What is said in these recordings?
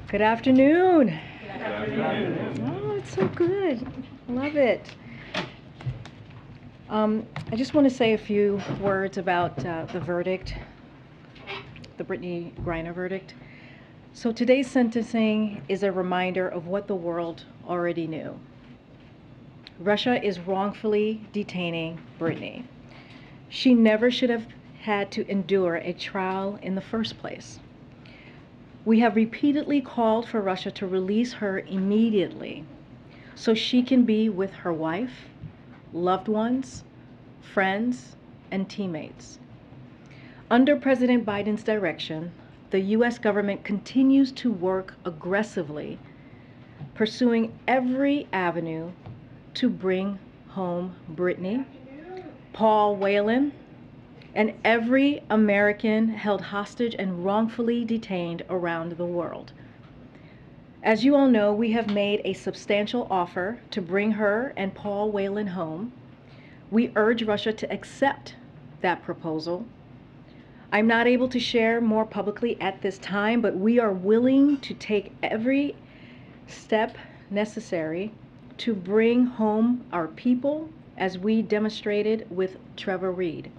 Good afternoon. Good afternoon. Oh, it's so good. Love it. I just want to say a few words about the verdict, the Brittney Griner verdict. So today's sentencing is a reminder of what the world already knew. Russia is wrongfully detaining Brittney. She never should have had to endure a trial in the first place. We have repeatedly called for Russia to release her immediately so she can be with her wife, loved ones, friends, and teammates. Under President Biden's direction, the U.S. government continues to work aggressively, pursuing every avenue to bring home Brittney, Paul Whelan, and every American held hostage and wrongfully detained around the world. As you all know, we have made a substantial offer to bring her and Paul Whelan home. We urge Russia to accept that proposal. I'm not able to share more publicly at this time, but we are willing to take every step necessary to bring home our people, as we demonstrated with Trevor Reed.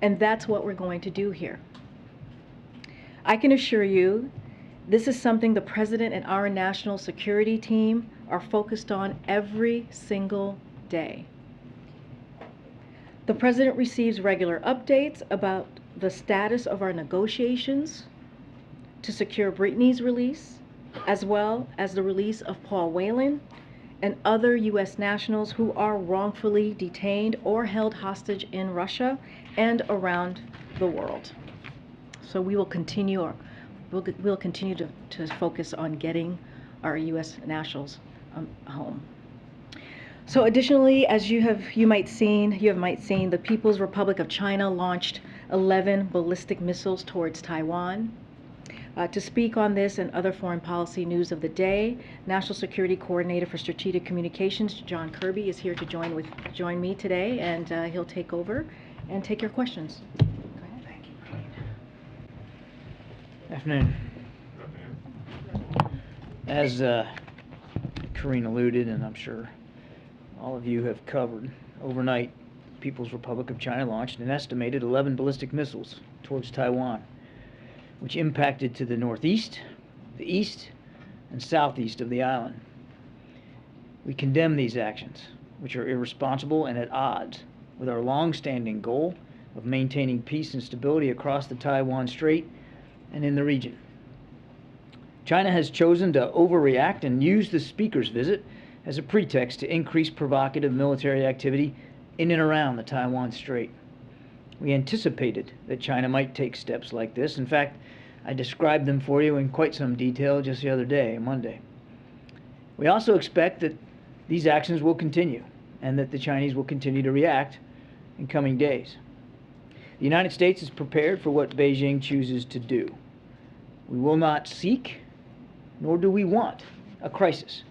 And that's what we're going to do here. I can assure you, this is something the President and our national security team are focused on every single day. The President receives regular updates about the status of our negotiations to secure Brittney's release, as well as the release of Paul Whelan and other U.S. nationals who are wrongfully detained or held hostage in Russia and around the world. So we will continue, we'll continue to focus on getting our U.S. nationals home. So additionally, as you might seen, the People's Republic of China launched 11 ballistic missiles towards Taiwan. To speak on this and other foreign policy news of the day, National Security Coordinator for Strategic Communications, John Kirby, is here to join me today, and he'll take over and take your questions. Go ahead. Thank you, Karine. Afternoon. As Karine alluded, and I'm sure all of you have covered, overnight, People's Republic of China launched an estimated 11 ballistic missiles towards Taiwan, which impacted to the northeast, the east, and southeast of the island. We condemn these actions, which are irresponsible and at odds with our long-standing goal of maintaining peace and stability across the Taiwan Strait and in the region. China has chosen to overreact and use the speaker's visit as a pretext to increase provocative military activity in and around the Taiwan Strait. We anticipated that China might take steps like this. In fact, I described them for you in quite some detail just the other day, Monday. We also expect that these actions will continue and that the Chinese will continue to react in coming days. The United States is prepared for what Beijing chooses to do. We will not seek, nor do we want, a crisis.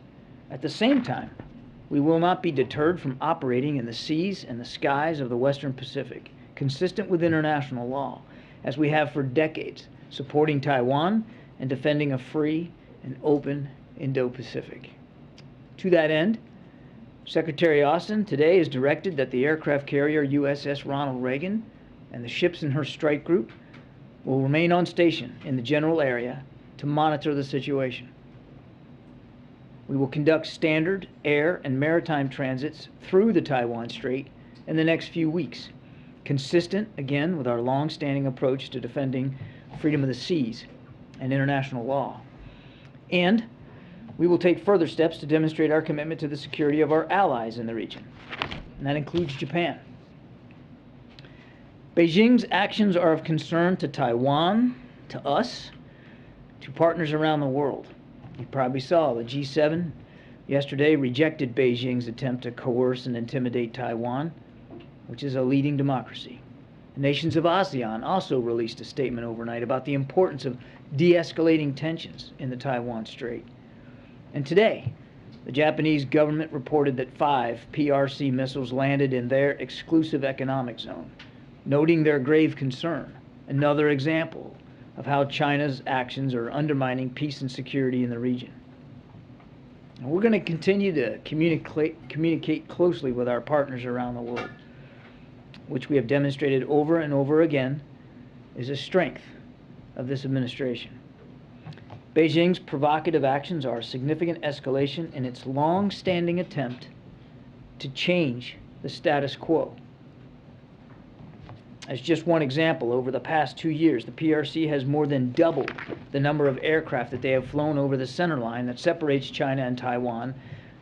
At the same time, we will not be deterred from operating in the seas and the skies of the Western Pacific, consistent with international law, as we have for decades, supporting Taiwan and defending a free and open Indo-Pacific. To that end, Secretary Austin today has directed that the aircraft carrier USS Ronald Reagan and the ships in her strike group will remain on station in the general area to monitor the situation. We will conduct standard air and maritime transits through the Taiwan Strait in the next few weeks, consistent, again, with our long-standing approach to defending freedom of the seas and international law. And we will take further steps to demonstrate our commitment to the security of our allies in the region, and that includes Japan. Beijing's actions are of concern to Taiwan, to us, to partners around the world. You probably saw the G7 yesterday rejected Beijing's attempt to coerce and intimidate Taiwan, which is a leading democracy. The nations of ASEAN also released a statement overnight about the importance of de-escalating tensions in the Taiwan Strait. And today, the Japanese government reported that 5 PRC missiles landed in their exclusive economic zone, noting their grave concern. Another example of how China's actions are undermining peace and security in the region. And we're going to continue to communicate closely with our partners around the world, which we have demonstrated over and over again is a strength of this administration. Beijing's provocative actions are a significant escalation in its long-standing attempt to change the status quo. As just one example, over the past 2 years, the PRC has more than doubled the number of aircraft that they have flown over the center line that separates China and Taiwan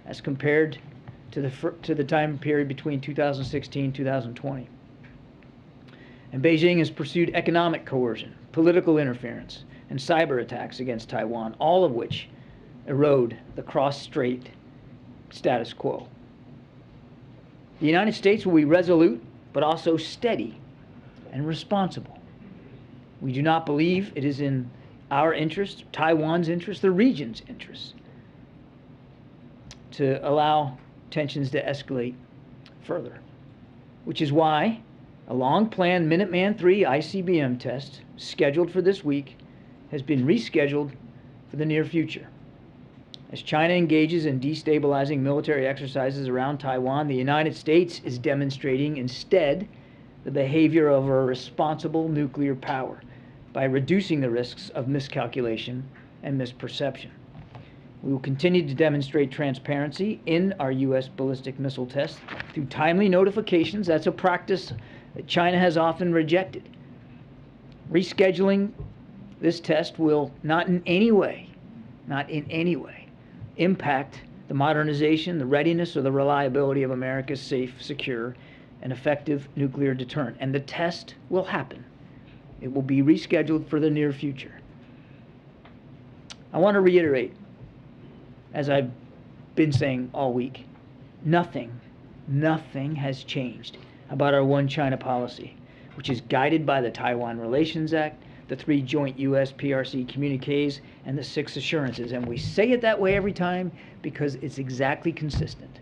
as compared to the time period between 2016 and 2020. And Beijing has pursued economic coercion, political interference, and cyber attacks against Taiwan, all of which erode the cross-strait status quo. The United States will be resolute, but also steady and responsible. We do not believe it is in our interest, Taiwan's interest, the region's interest, to allow tensions to escalate further, which is why a long-planned Minuteman III ICBM test scheduled for this week has been rescheduled for the near future. As China engages in destabilizing military exercises around Taiwan, the United States is demonstrating instead the behavior of a responsible nuclear power by reducing the risks of miscalculation and misperception. We will continue to demonstrate transparency in our U.S. ballistic missile tests through timely notifications. That's a practice that China has often rejected. Rescheduling this test will not in any way, impact the modernization, the readiness, or the reliability of America's safe, secure, and effective nuclear deterrent. And the test will happen. It will be rescheduled for the near future. I want to reiterate, as I've been saying all week, nothing has changed about our One China policy, which is guided by the Taiwan Relations Act, the 3 joint U.S. PRC communiques, and the 6 assurances. And we say it that way every time because it's exactly consistent.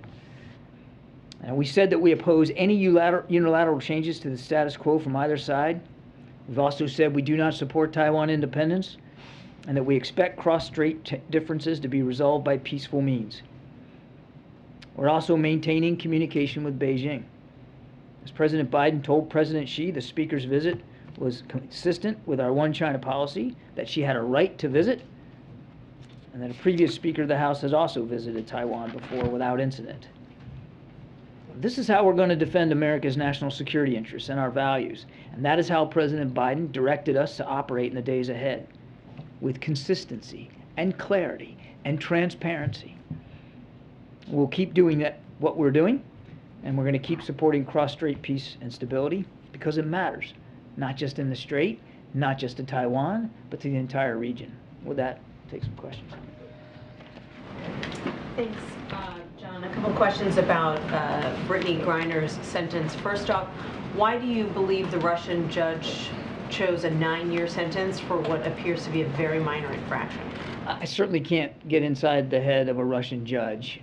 And we said that we oppose any unilateral changes to the status quo from either side. We've also said we do not support Taiwan independence and that we expect cross-strait differences to be resolved by peaceful means. We're also maintaining communication with Beijing. As President Biden told President Xi, the speaker's visit was consistent with our One China policy, that she had a right to visit, and that a previous Speaker of the House has also visited Taiwan before without incident. This is how we're going to defend America's national security interests and our values, and that is how President Biden directed us to operate in the days ahead, with consistency and clarity and transparency. We'll keep doing that, what we're doing, and we're going to keep supporting cross-strait peace and stability because it matters, not just in the Strait, not just to Taiwan, but to the entire region. With that, take some questions. Thanks, John. A couple questions about Brittney Griner's sentence. First off, why do you believe the Russian judge chose a 9-year sentence for what appears to be a very minor infraction? I certainly can't get inside the head of a Russian judge.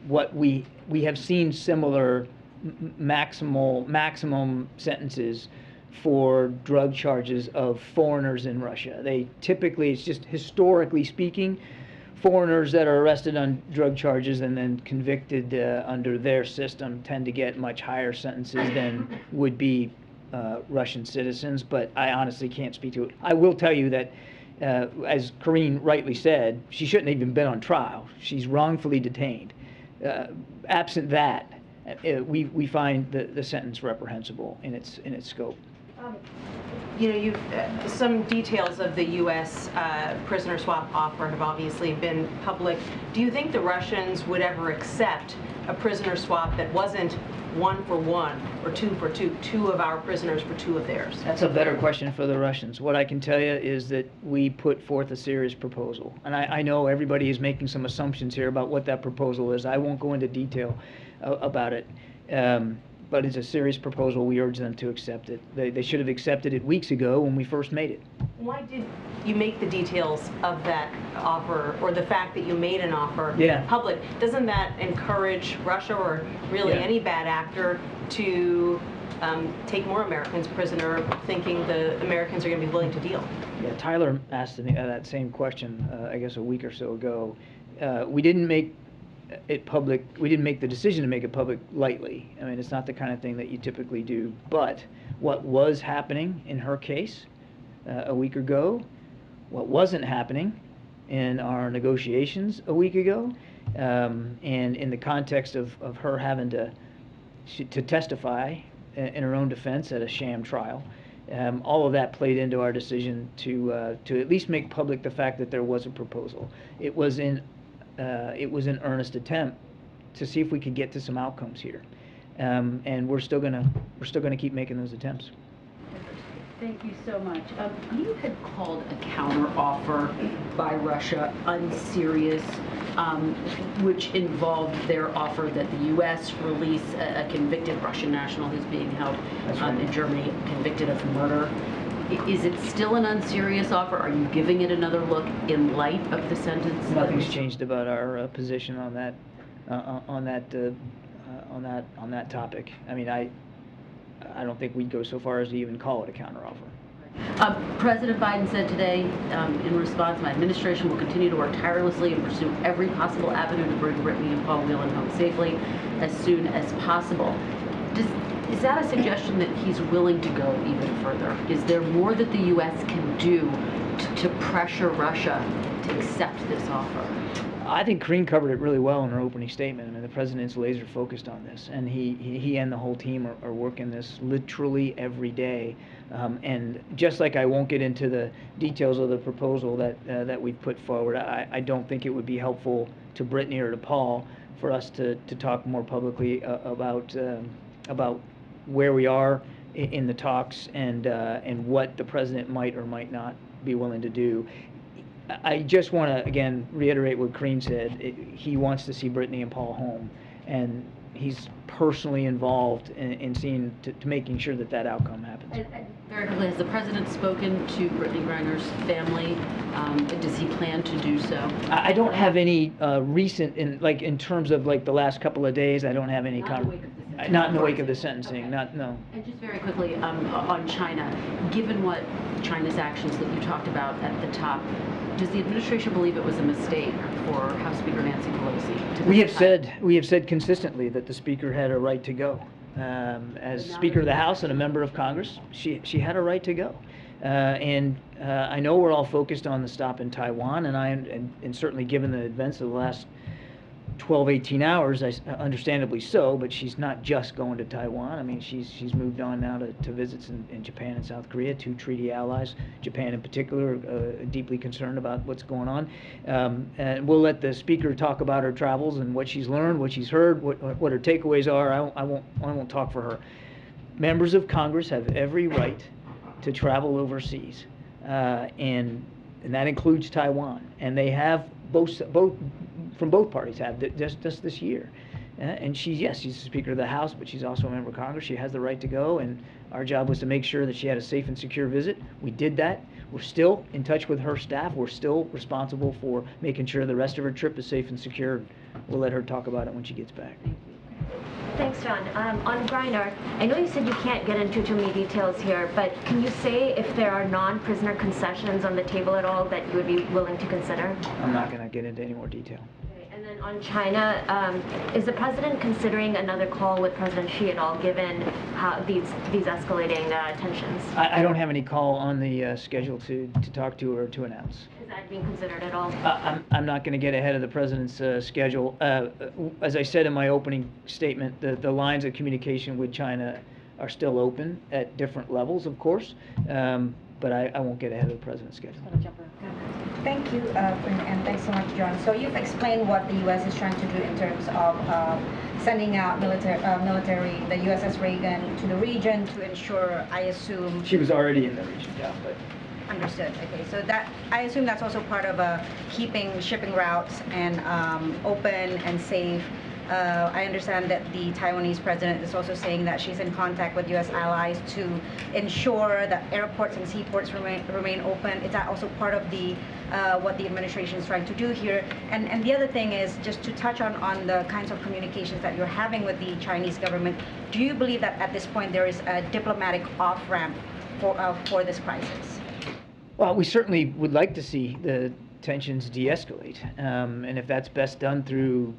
What we have seen similar maximum sentences for drug charges of foreigners in Russia. They typically, it's just historically speaking, foreigners that are arrested on drug charges and then convicted under their system tend to get much higher sentences than would be Russian citizens, but I honestly can't speak to it. I will tell you that, as Karine rightly said, she shouldn't have even been on trial. She's wrongfully detained. Absent that, we find the sentence reprehensible in its scope. You know, some details of the U.S. prisoner swap offer have obviously been public. Do you think the Russians would ever accept a prisoner swap that wasn't 1 for 1 or 2 for 2, 2 of our prisoners for 2 of theirs? That's a better question for the Russians. What I can tell you is that we put forth a serious proposal. And I know everybody is making some assumptions here about what that proposal is. I won't go into detail about it. But it's a serious proposal. We urge them to accept it. They should have accepted it weeks ago when we first made it. Why did you make the details of that offer, or the fact that you made an offer public? Doesn't that encourage Russia, or really any bad actor, to take more Americans prisoner, thinking the Americans are going to be willing to deal? Yeah, Tyler asked me that same question, I guess a week or so ago. We didn't make it public. We didn't make the decision to make it public lightly. I mean, it's not the kind of thing that you typically do. But what was happening in her case a week ago, what wasn't happening in our negotiations a week ago, and in the context of her having to testify in her own defense at a sham trial, all of that played into our decision to at least make public the fact that there was a proposal. It was an earnest attempt to see if we could get to some outcomes here, and we're still gonna keep making those attempts. Thank you so much. You had called a counteroffer by Russia unserious, which involved their offer that the U.S. release a convicted Russian national who's being held in Germany, convicted of murder. Is it still an unserious offer? Are you giving it another look in light of the sentence? Nothing's changed about our position on that topic. I mean, I don't think we'd go so far as to even call it a counteroffer. President Biden said today, in response, my administration will continue to work tirelessly and pursue every possible avenue to bring Brittney and Paul Whelan home safely as soon as possible. Is that a suggestion that he's willing to go even further? Is there more that the U.S. can do to pressure Russia to accept this offer? I think Karine covered it really well in her opening statement. I mean, the president's laser focused on this, and he and the whole team are working this literally every day. And just like I won't get into the details of the proposal that we put forward, I don't think it would be helpful to Brittney or to Paul for us to talk more publicly about where we are in the talks and what the president might or might not be willing to do. I just want to, again, reiterate what Karine said. He wants to see Brittney and Paul home, and he's personally involved in seeing to making sure that outcome happens. Very quickly, has the president spoken to Brittney Griner's family? Does he plan to do so? I don't have any recent, in terms of the last couple of days. I don't have any not in the wake of the sentencing. No. And just very quickly on China, given what China's actions that you talked about at the top, does the administration believe it was a mistake for House Speaker Nancy Pelosi? We have said consistently that the Speaker had a right to go. As Speaker of the House and a member of Congress, she had a right to go. And I know we're all focused on the stop in Taiwan, and certainly given the events of the last 12, 18 hours, understandably so, but she's not just going to Taiwan. I mean, she's moved on now to visits in Japan and South Korea, two treaty allies, Japan in particular, deeply concerned about what's going on. And we'll let the Speaker talk about her travels and what she's learned, what she's heard, what her takeaways are. I won't talk for her. Members of Congress have every right to travel overseas, and that includes Taiwan, and they have both from both parties have just this year. And she's the Speaker of the House, but she's also a member of Congress. She has the right to go, and our job was to make sure that she had a safe and secure visit. We did that. We're still in touch with her staff. We're still responsible for making sure the rest of her trip is safe and secure. We'll let her talk about it when she gets back. Thanks, John. On Griner, I know you said you can't get into too many details here, but can you say if there are non-prisoner concessions on the table at all that you would be willing to consider? I'm not going to get into any more detail. Okay. And then on China, is the president considering another call with President Xi at all, given how these escalating tensions? I don't have any call on the schedule to talk to or to announce. Is that being considered at all? I'm not going to get ahead of the president's schedule. As I said in my opening statement, the lines of communication with China are still open at different levels, of course, but I won't get ahead of the president's schedule. Thank you, and thanks so much, John. So you've explained what the U.S. is trying to do in terms of sending out military, the USS Reagan, to the region to ensure, I assume... She was already in the region, yeah, but... Understood. Okay, so that, I assume that's also part of keeping shipping routes and open and safe. I understand that the Taiwanese president is also saying that she's in contact with U.S. allies to ensure that airports and seaports remain open. Is that also part of the what the administration is trying to do here? And the other thing is just to touch on the kinds of communications that you're having with the Chinese government. do you believe that at this point there is a diplomatic off-ramp for this crisis? Well, we certainly would like to see the tensions de-escalate, and if that's best done through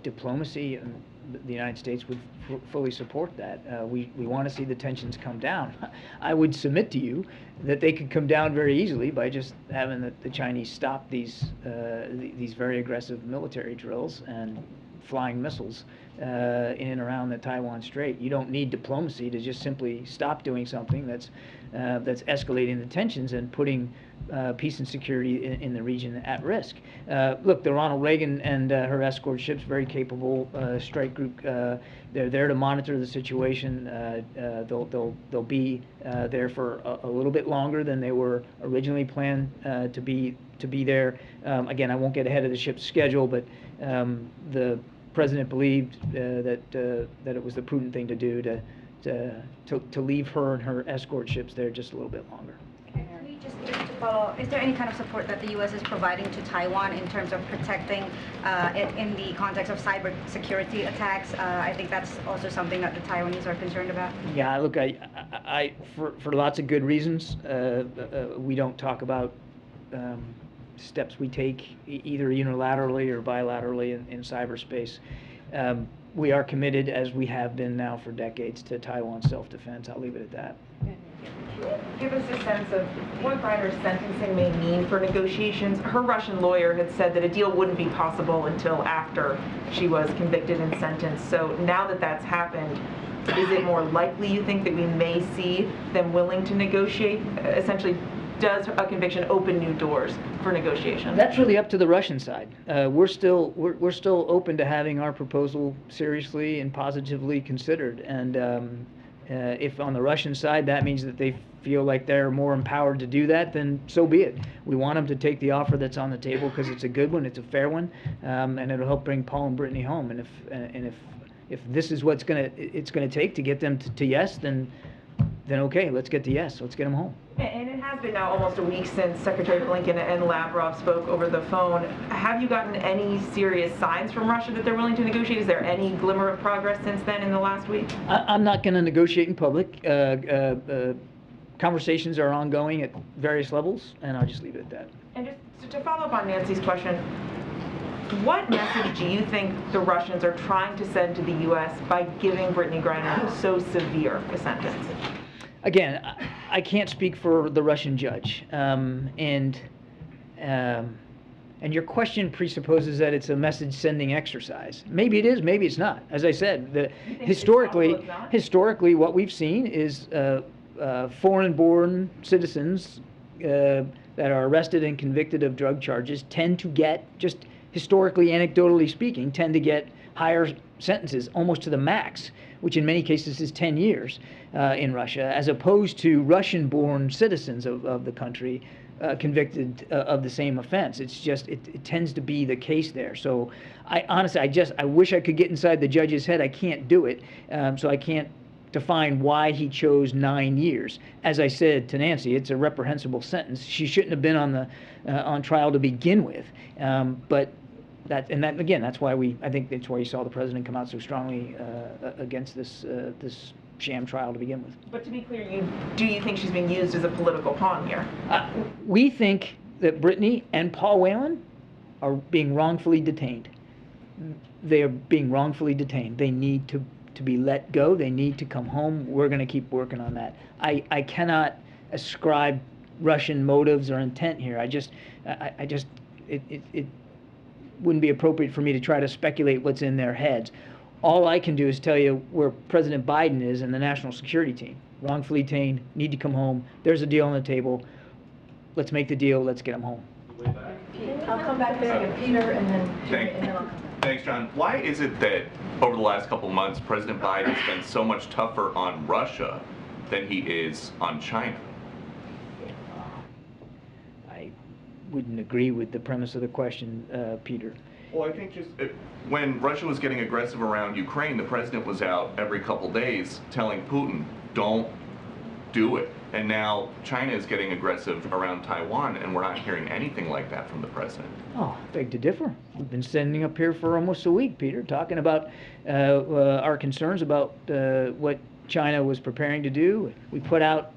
diplomacy, the United States would fully support that. We want to see the tensions come down. I would submit to you that they could come down very easily by just having the Chinese stop these very aggressive military drills and flying missiles in and around the Taiwan Strait. You don't need diplomacy to just simply stop doing something that's escalating the tensions and putting peace and security in the region at risk. Look, the Ronald Reagan and her escort ships, very capable strike group. They're there to monitor the situation. They'll be there for a little bit longer than they were originally planned to be there. Again, I won't get ahead of the ship's schedule, but the president believed that it was the prudent thing to do to leave her and her escort ships there just a little bit longer. Just to follow, is there any kind of support that the U.S. is providing to Taiwan in terms of protecting it in the context of cyber security attacks? I think that's also something that the Taiwanese are concerned about. Yeah, look, I for lots of good reasons, we don't talk about steps we take either unilaterally or bilaterally in cyberspace. We are committed, as we have been now for decades, to Taiwan's self-defense. I'll leave it at that. Give us a sense of what Griner's sentencing may mean for negotiations. Her Russian lawyer had said that a deal wouldn't be possible until after she was convicted and sentenced. So now that that's happened, is it more likely, you think, that we may see them willing to negotiate? Essentially, does a conviction open new doors for negotiation? That's really up to the Russian side. We're still open to having our proposal seriously and positively considered. And if on the Russian side that means that they feel like they're more empowered to do that, then so be it. We want them to take the offer that's on the table because it's a good one, it's a fair one, and it'll help bring Paul and Brittney home. And if this is what's it's gonna take to get them to yes, then okay, let's get to yes. Let's get them home. And it has been now almost a week since Secretary Blinken and Lavrov spoke over the phone. Have you gotten any serious signs from Russia that they're willing to negotiate? Is there any glimmer of progress since then in the last week? I'm not going to negotiate in public. Conversations are ongoing at various levels, and I'll just leave it at that. And just to follow up on Nancy's question, what message do you think the Russians are trying to send to the U.S. by giving Brittney Griner so severe a sentence? Again, I can't speak for the Russian judge, and your question presupposes that it's a message-sending exercise. Maybe it is, maybe it's not. As I said, historically, what we've seen is foreign-born citizens that are arrested and convicted of drug charges tend to get, just historically, anecdotally speaking, tend to get higher sentences, almost to the max, which in many cases is 10 years in Russia, as opposed to Russian-born citizens of the country convicted of the same offense. It's just, it tends to be the case there. So honestly, I wish I could get inside the judge's head. I can't do it, so I can't define why he chose 9 years. As I said to Nancy, it's a reprehensible sentence. She shouldn't have been on trial to begin with. But that's why I think that's why you saw the president come out so strongly against this sham trial to begin with. But to be clear, do you think she's being used as a political pawn here? We think that Brittney and Paul Whelan are being wrongfully detained. They are being wrongfully detained. They need to be let go. They need to come home. We're going to keep working on that. I cannot ascribe Russian motives or intent here. It wouldn't be appropriate for me to try to speculate what's in their heads. All I can do is tell you where President Biden is and the national security team. Wrongfully detained, need to come home. There's a deal on the table. Let's make the deal. Let's get them home. I'll come back there and Peter, and then I'll come back. Thanks, John. Why is it that over the last couple months, President Biden's been so much tougher on Russia than he is on China? I wouldn't agree with the premise of the question, Peter. Well, I think when Russia was getting aggressive around Ukraine, the president was out every couple days telling Putin, don't do it. And now China is getting aggressive around Taiwan, and we're not hearing anything like that from the president. Oh, beg to differ. We've been standing up here for almost a week, Peter, talking about our concerns about what China was preparing to do. We put out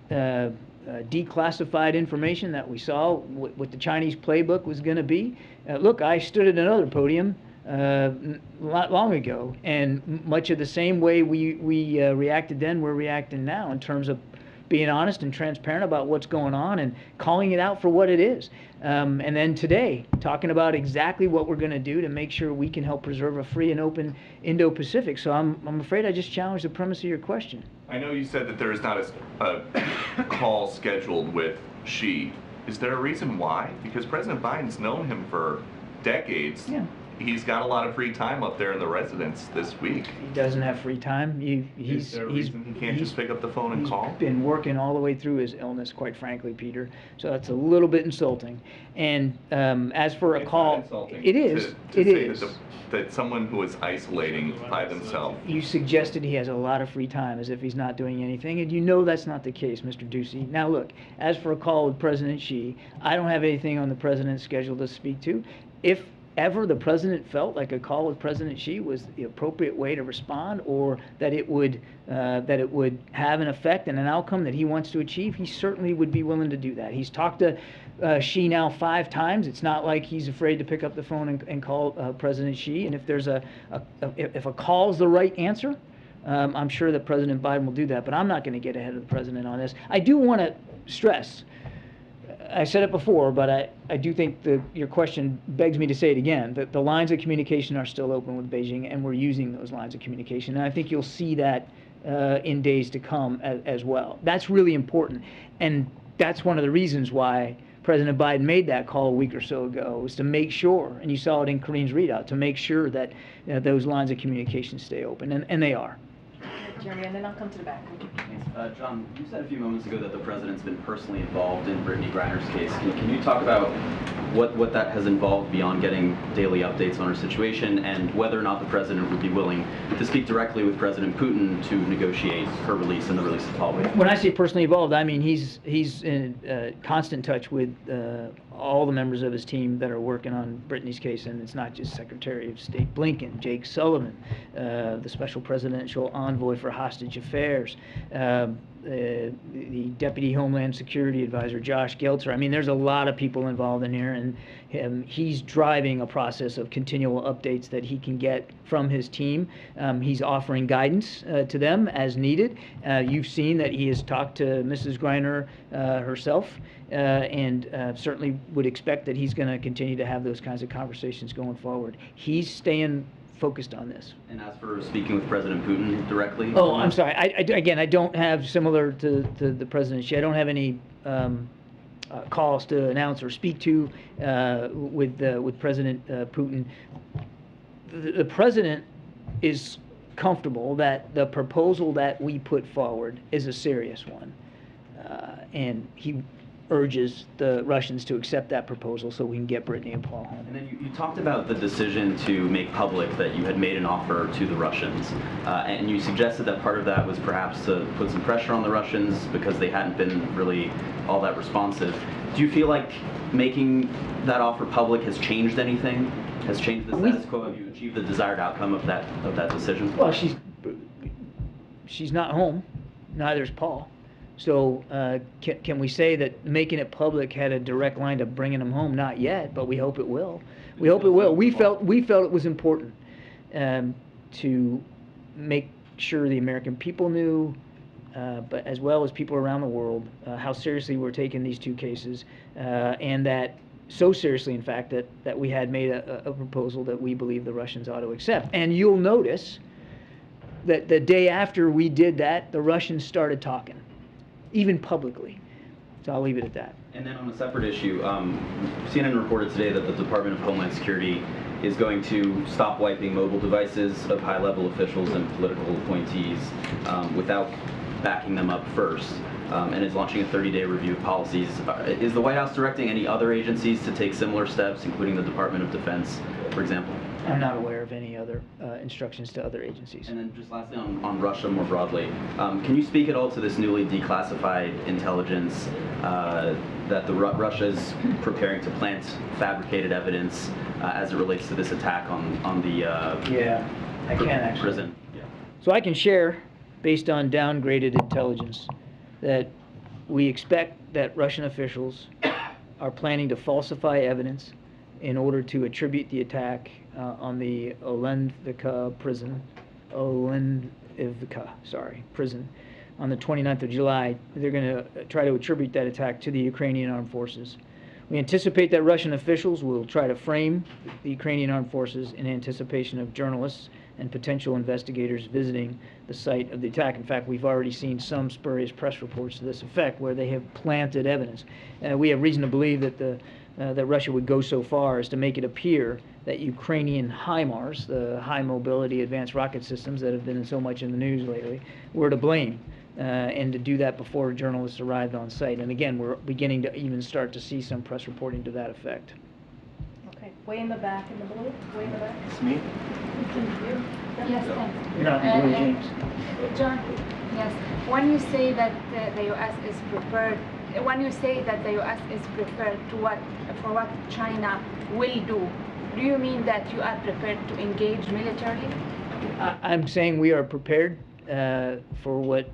declassified information that we saw what the Chinese playbook was going to be. Look, I stood at another podium not long ago, and much of the same way we reacted then, we're reacting now in terms of being honest and transparent about what's going on and calling it out for what it is. And then today, talking about exactly what we're going to do to make sure we can help preserve a free and open Indo-Pacific. So I'm afraid I just challenged the premise of your question. I know you said that there is not a call scheduled with Xi. Is there a reason why? Because President Biden's known him for decades. Yeah. He's got a lot of free time up there in the residence this week. He doesn't have free time. Is there a reason he can't just pick up the phone and call? He's been working all the way through his illness, quite frankly, Peter. So that's a little bit insulting. And as for a call, it is. It is. That someone who is isolating by themselves. You suggested he has a lot of free time, as if he's not doing anything, and you know that's not the case, Mr. Ducey. Now look, as for a call with President Xi, I don't have anything on the president's schedule to speak to. If ever the president felt like a call with President Xi was the appropriate way to respond, or that it would have an effect and an outcome that he wants to achieve, he certainly would be willing to do that. He's talked to Xi now 5 times. It's not like he's afraid to pick up the phone and call President Xi. And if there's if a call is the right answer, I'm sure that President Biden will do that. But I'm not going to get ahead of the president on this. I do want to stress, I said it before, but I do think your question begs me to say it again, that the lines of communication are still open with Beijing, and we're using those lines of communication. And I think you'll see that in days to come as well. That's really important. And that's one of the reasons why President Biden made that call a week or so ago, was to make sure, and you saw it in Karine's readout, to make sure that those lines of communication stay open, and they are. Jeremy, and then I'll come to the back. John, you said a few moments ago that the president's been personally involved in Brittney Griner's case. Can you talk about what that has involved beyond getting daily updates on her situation, and whether or not the president would be willing to speak directly with President Putin to negotiate her release and the release of Paul? When I say personally involved, I mean he's in constant touch with all the members of his team that are working on Brittney's case, and it's not just Secretary of State Blinken, Jake Sullivan, the Special Presidential Envoy for Hostage Affairs, the Deputy Homeland Security Advisor, Josh Geltzer. I mean, there's a lot of people involved in here, and he's driving a process of continual updates that he can get from his team. He's offering guidance to them as needed. You've seen that he has talked to Mrs. Griner herself, and certainly would expect that he's going to continue to have those kinds of conversations going forward. He's staying focused on this. And as for speaking with President Putin directly? Oh, I'm sorry. Again, I don't have, similar to the President, I don't have any calls to announce or speak to with President Putin. The President is comfortable that the proposal that we put forward is a serious one, and he urges the Russians to accept that proposal so we can get Brittney and Paul home. And then you talked about the decision to make public that you had made an offer to the Russians, and you suggested that part of that was perhaps to put some pressure on the Russians because they hadn't been really all that responsive. Do you feel like making that offer public has changed anything? Has changed the status quo? Have you achieved the desired outcome of that decision? Well, she's not home. Neither's Paul. So can we say that making it public had a direct line to bringing them home? Not yet, but we hope it will. We hope it will. We felt it was important to make sure the American people knew, but as well as people around the world, how seriously we're taking these 2 cases, and that so seriously, in fact, that we had made a proposal that we believe the Russians ought to accept. And you'll notice that the day after we did that, the Russians started talking, even publicly. So I'll leave it at that. And then on a separate issue, CNN reported today that the Department of Homeland Security is going to stop wiping mobile devices of high-level officials and political appointees without backing them up first, and is launching a 30-day review of policies. Is the White House directing any other agencies to take similar steps, including the Department of Defense, for example? I'm not aware of any other instructions to other agencies. And then just lastly on Russia more broadly, can you speak at all to this newly declassified intelligence that Russia is preparing to plant fabricated evidence as it relates to this attack on the Yeah, I can actually. prison? Yeah. So I can share, based on downgraded intelligence, that we expect that Russian officials are planning to falsify evidence in order to attribute the attack on the Olenivka prison, prison, on the 29th of July. They're going to try to attribute that attack to the Ukrainian armed forces. We anticipate that Russian officials will try to frame the Ukrainian armed forces in anticipation of journalists and potential investigators visiting the site of the attack. In fact, we've already seen some spurious press reports to this effect where they have planted evidence. We have reason to believe that that Russia would go so far as to make it appear that Ukrainian HIMARS, the high mobility advanced rocket systems that have been so much in the news lately, were to blame, and to do that before journalists arrived on site. And again, we're beginning to even start to see some press reporting to that effect. Okay, way in the back in the blue, way in the back. It's me? Yes, thanks. You're not Blue James. John, yes. When you say that the U.S. is prepared, when you say that the U.S. is prepared to for what China will do you mean that you are prepared to engage militarily? I'm saying we are prepared for what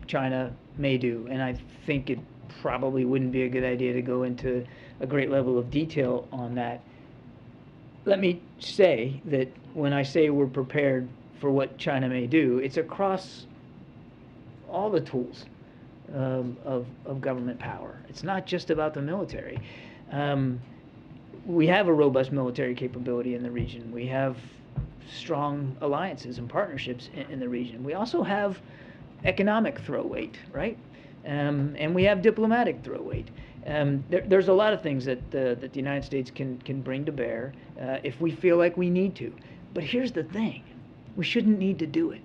China may do, and I think it probably wouldn't be a good idea to go into a great level of detail on that. Let me say that when I say we're prepared for what China may do, it's across all the tools of government power. It's not just about the military. We have a robust military capability in the region. We have strong alliances and partnerships in the region. We also have economic throw weight, right? And we have diplomatic throw weight. There's a lot of things that the United States can bring to bear if we feel like we need to. But here's the thing. We shouldn't need to do it.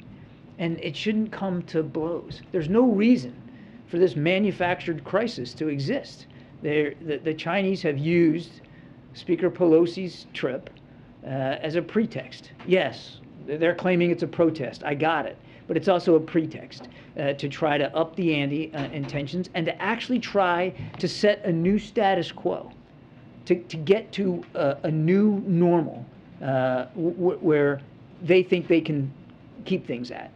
And it shouldn't come to blows. There's no reason for this manufactured crisis to exist. The Chinese have used Speaker Pelosi's trip as a pretext. Yes, they're claiming it's a protest. I got it. But it's also a pretext to try to up the ante in tensions and to actually try to set a new status quo, to get to a new normal where they think they can keep things at.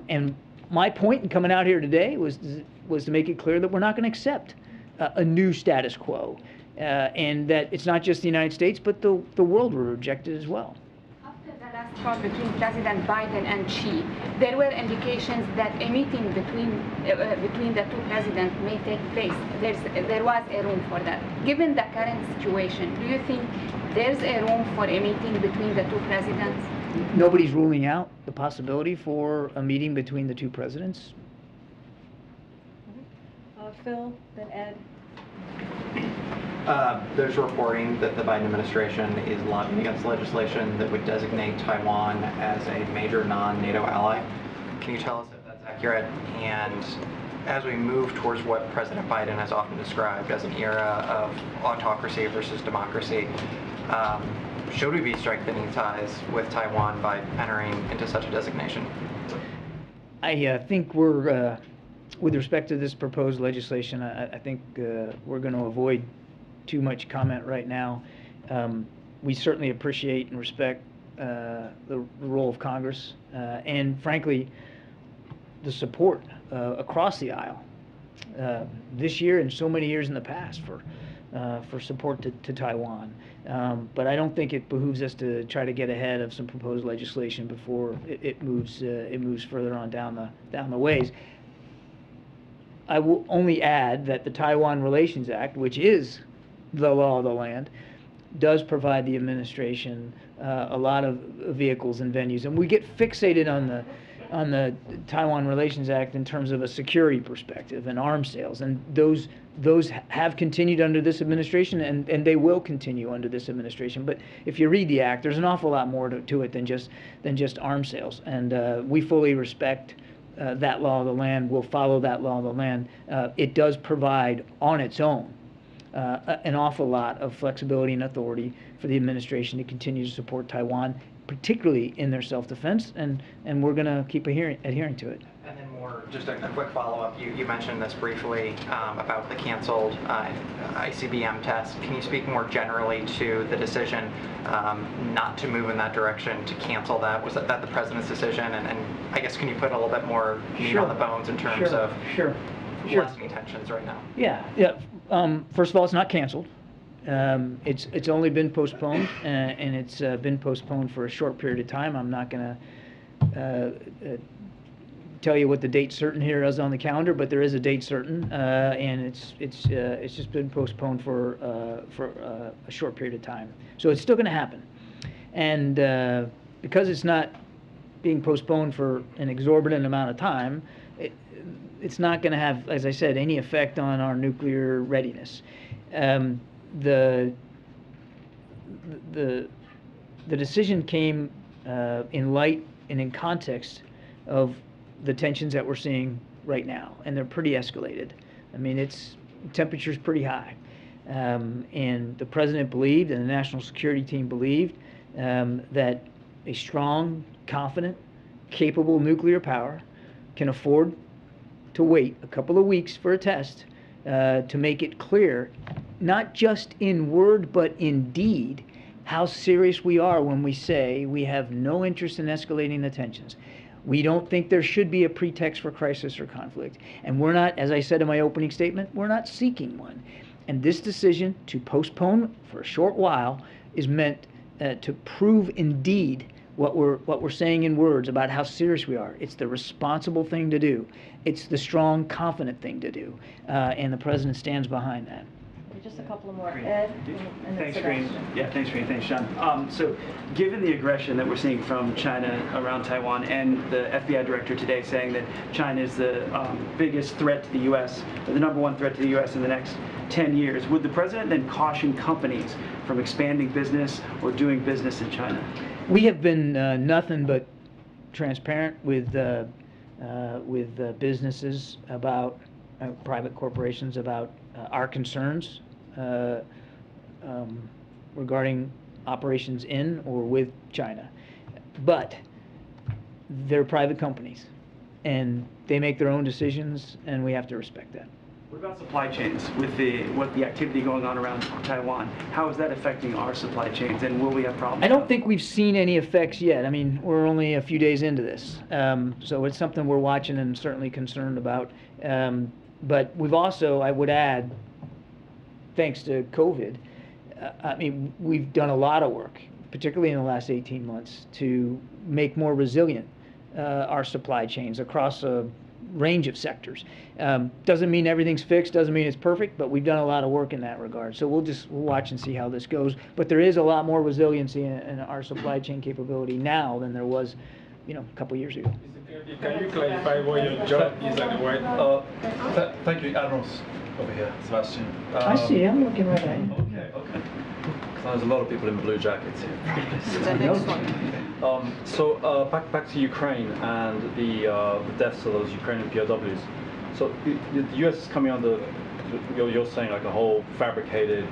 And my point in coming out here today was to make it clear that we're not going to accept a new status quo, and that it's not just the United States, but the world will reject it as well. After the last talk between President Biden and Xi, there were indications that a meeting between the two presidents may take place. There was a room for that. Given the current situation, do you think there's a room for a meeting between the two presidents? Nobody's ruling out the possibility for a meeting between the two presidents. Phil, then Ed. There's reporting that the Biden administration is lobbying against legislation that would designate Taiwan as a major non-NATO ally. Can you tell us if that's accurate? And as we move towards what President Biden has often described as an era of autocracy versus democracy, should we be strengthening ties with Taiwan by entering into such a designation? I think we're, with respect to this proposed legislation, I think we're going to avoid too much comment right now. We certainly appreciate and respect the role of Congress and, frankly, the support across the aisle this year and so many years in the past for support to Taiwan. But I don't think it behooves us to try to get ahead of some proposed legislation before it moves further on down the ways. I will only add that the Taiwan Relations Act, which is the law of the land, does provide the administration a lot of vehicles and venues, and we get fixated on the Taiwan Relations Act in terms of a security perspective and arms sales, and those have continued under this administration, and they will continue under this administration. But if you read the act, there's an awful lot more to it than just arms sales, and we fully respect that law of the land. We'll follow that law of the land. It does provide on its own an awful lot of flexibility and authority for the administration to continue to support Taiwan, particularly in their self-defense, and we're going to keep adhering to it. And then more, just a quick follow-up. You mentioned this briefly about the canceled ICBM test. Can you speak more generally to the decision not to move in that direction, to cancel that? Was that the president's decision? And I guess can you put a little bit more meat on the bones in terms of lessening tensions right now? Yeah. First of all, it's not canceled. It's only been postponed, and it's been postponed for a short period of time. I'm not going to tell you what the date certain here is on the calendar, but there is a date certain, and it's just been postponed for a short period of time. So it's still going to happen, and because it's not being postponed for an exorbitant amount of time, it's not going to have, as I said, any effect on our nuclear readiness. The decision came in light and in context of the tensions that we're seeing right now, and they're pretty escalated. I mean, temperature's pretty high, and the president believed, and the national security team believed, that a strong, confident, capable nuclear power can afford to wait a couple of weeks for a test to make it clear, not just in word but in deed, how serious we are when we say we have no interest in escalating the tensions. We don't think there should be a pretext for crisis or conflict. And we're not, as I said in my opening statement, we're not seeking one. And this decision to postpone for a short while is meant to prove indeed what we're saying in words about how serious we are. It's the responsible thing to do. It's the strong, confident thing to do. And the president stands behind that. Just a couple more. Ed, and then Thanks, Karine. Sebastian. Yeah, thanks, Karine. Thanks, John. So, given the aggression that we're seeing from China around Taiwan, and the FBI director today saying that China is the biggest threat to the U.S., the number one threat to the U.S. in the next 10 years, would the president then caution companies from expanding business or doing business in China? We have been nothing but transparent with businesses about private corporations about our concerns regarding operations in or with China. But they're private companies, and they make their own decisions, and we have to respect that. What about supply chains with the activity going on around Taiwan? How is that affecting our supply chains, and will we have problems? I don't think we've seen any effects yet. I mean, we're only a few days into this, so it's something we're watching and certainly concerned about. But we've also, I would add, thanks to COVID, I mean, we've done a lot of work, particularly in the last 18 months, to make more resilient our supply chains across a range of sectors. Doesn't mean everything's fixed, doesn't mean it's perfect, but we've done a lot of work in that regard. So we'll watch and see how this goes. But there is a lot more resiliency in our supply chain capability now than there was, a couple years ago. Can you clarify what your job is at the White House? Thank you, Admirals. Over here, Sebastian. I see, I'm looking right at you. Okay. So there's a lot of people in blue jackets here. So back to Ukraine and the deaths of those Ukrainian POWs. So the US is coming under, you're saying like a whole fabricated,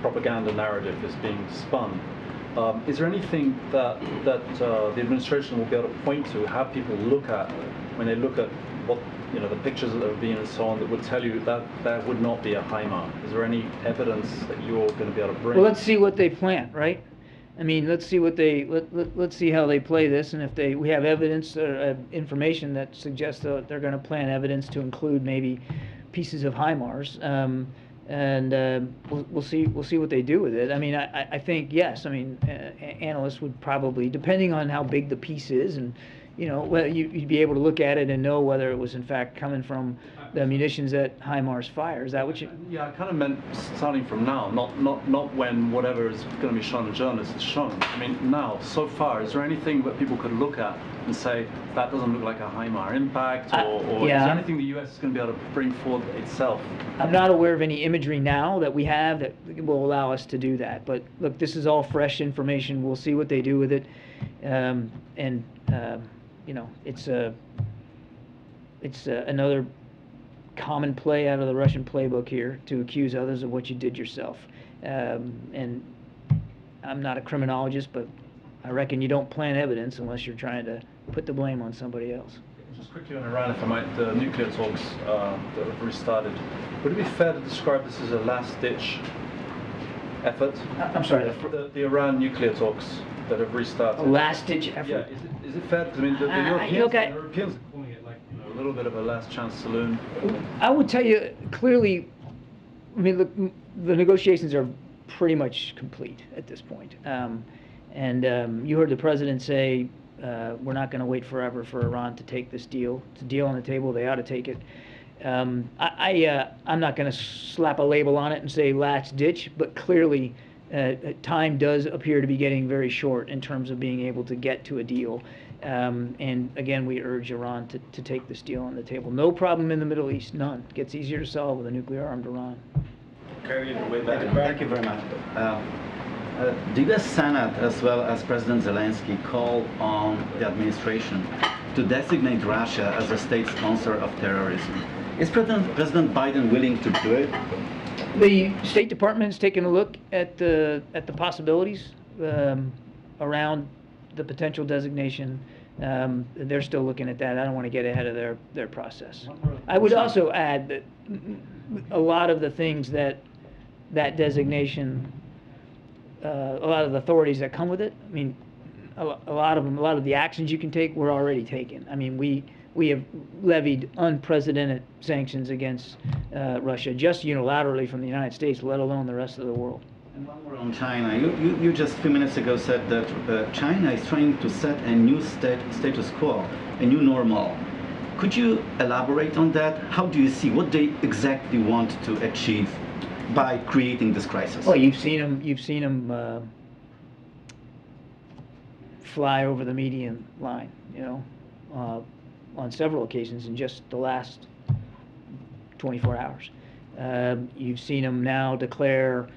propaganda narrative is being spun. Is there anything that the administration will be able to point to, have people look at when they look at what the pictures that are being and so on, that would tell you that that would not be a HIMARS? Is there any evidence that you're going to be able to bring? Well, let's see what they plant, right? I mean, let's see what let's see how they play this, and if we have evidence or information that suggests that they're going to plant evidence to include maybe pieces of HIMARS. And we'll see what they do with it. I mean, I think yes. I mean, analysts would probably, depending on how big the piece is, and whether you'd be able to look at it and know whether it was in fact coming from the munitions that HIMARS fires. Is that what you? Yeah, I kind of meant starting from now, not when whatever is going to be shown to journalists is shown. I mean, now, so far, is there anything that people could look at and say that doesn't look like a HIMARS impact, or is there anything the U.S. is going to be able to bring forward itself? I'm not aware of any imagery now that we have that will allow us to do that. But look, this is all fresh information. We'll see what they do with it, it's another common play out of the Russian playbook here to accuse others of what you did yourself. And I'm not a criminologist, but I reckon you don't plant evidence unless you're trying to put the blame on somebody else. Just quickly on Iran, if I might, the nuclear talks that have restarted. Would it be fair to describe this as a last-ditch effort? I'm sorry. The Iran nuclear talks that have restarted. A last-ditch effort? Yeah. Is it fair? Because I mean, the Europeans are calling it like a little bit of a last-chance saloon. I would tell you clearly. I mean, look, the negotiations are pretty much complete at this point. You heard the president say, we're not going to wait forever for Iran to take this deal. It's a deal on the table. They ought to take it. I'm not going to slap a label on it and say last ditch, but clearly time does appear to be getting very short in terms of being able to get to a deal. And again, we urge Iran to take this deal on the table. No problem in the Middle East, none. It gets easier to solve with a nuclear-armed Iran. Thank you very much. The U.S. Senate, as well as President Zelensky, called on the administration to designate Russia as a state sponsor of terrorism. Is President Biden willing to do it? The State Department's taken a look at the possibilities around the potential designation. They're still looking at that. I don't want to get ahead of their process. I would also add that a lot of the things that designation, a lot of the authorities that come with it, I mean, a lot of the actions you can take were already taken. I mean, we have levied unprecedented sanctions against Russia just unilaterally from the United States, let alone the rest of the world. And one more on China. You just a few minutes ago said that China is trying to set a new status quo, a new normal. Could you elaborate on that? How do you see what they exactly want to achieve by creating this crisis? Well, you've seen them fly over the median line, on several occasions in just the last 24 hours. You've seen them now declare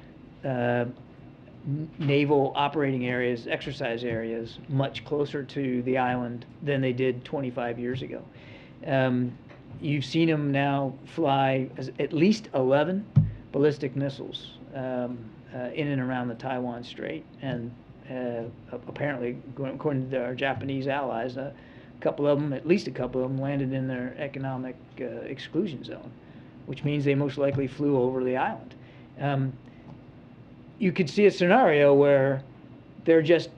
naval operating areas, exercise areas, much closer to the island than they did 25 years ago. You've seen them now fly at least 11 ballistic missiles in and around the Taiwan Strait, and apparently, according to our Japanese allies, at least a couple of them landed in their economic exclusion zone, which means they most likely flew over the island. You could see a scenario where they're just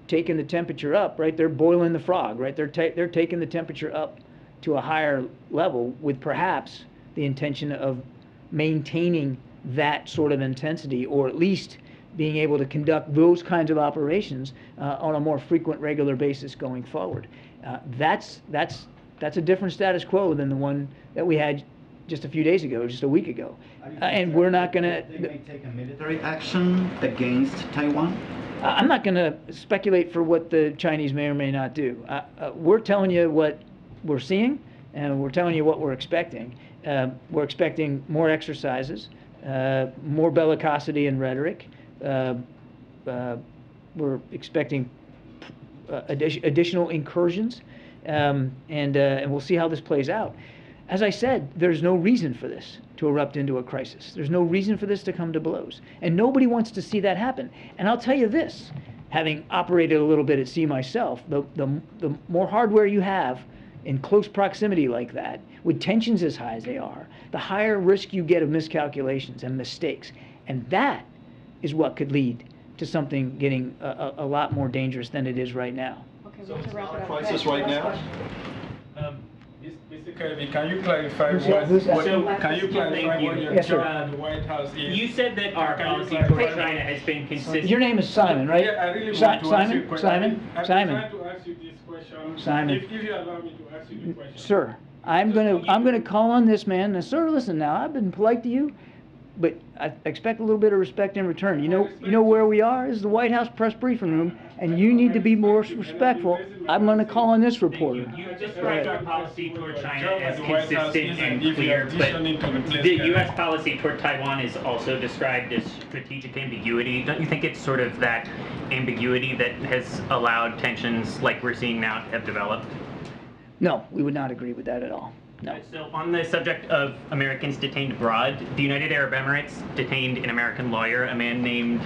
taking the temperature up, right? They're boiling the frog, right? They're taking the temperature up to a higher level with perhaps the intention of maintaining that sort of intensity, or at least being able to conduct those kinds of operations on a more frequent, regular basis going forward. That's a different status quo than the one that we had just a few days ago, just a week ago. And we're not going to... They may take a military action against Taiwan? I'm not going to speculate for what the Chinese may or may not do. We're telling you what we're seeing, and we're telling you what we're expecting. We're expecting more exercises, more bellicosity and rhetoric. We're expecting additional incursions, and we'll see how this plays out. As I said, there's no reason for this to erupt into a crisis. There's no reason for this to come to blows. And nobody wants to see that happen. And I'll tell you this, having operated a little bit at sea myself, the more hardware you have in close proximity like that, with tensions as high as they are, the higher risk you get of miscalculations and mistakes. And that is what could lead to something getting a lot more dangerous than it is right now. Okay, we have to wrap it up. Crisis right now? Mr. Kirby, can you clarify what your job at the White House is? You said that our policy toward China has been consistent. Your name is Simon, right? Yeah, I really want to ask you a question. Simon? I'm trying to ask you this question. Simon. If you allow me to ask you the question. Sir, I'm gonna call on this man. Now, sir, listen now, I've been polite to you, but I expect a little bit of respect in return. You know where we are? This is the White House press briefing room, and you need to be more respectful. I'm going to call on this reporter. You described our policy toward China as consistent and clear, but the U.S. policy toward Taiwan is also described as strategic ambiguity. Don't you think it's sort of that ambiguity that has allowed tensions like we're seeing now have developed? No, we would not agree with that at all. No. So on the subject of Americans detained abroad, the United Arab Emirates detained an American lawyer, a man named,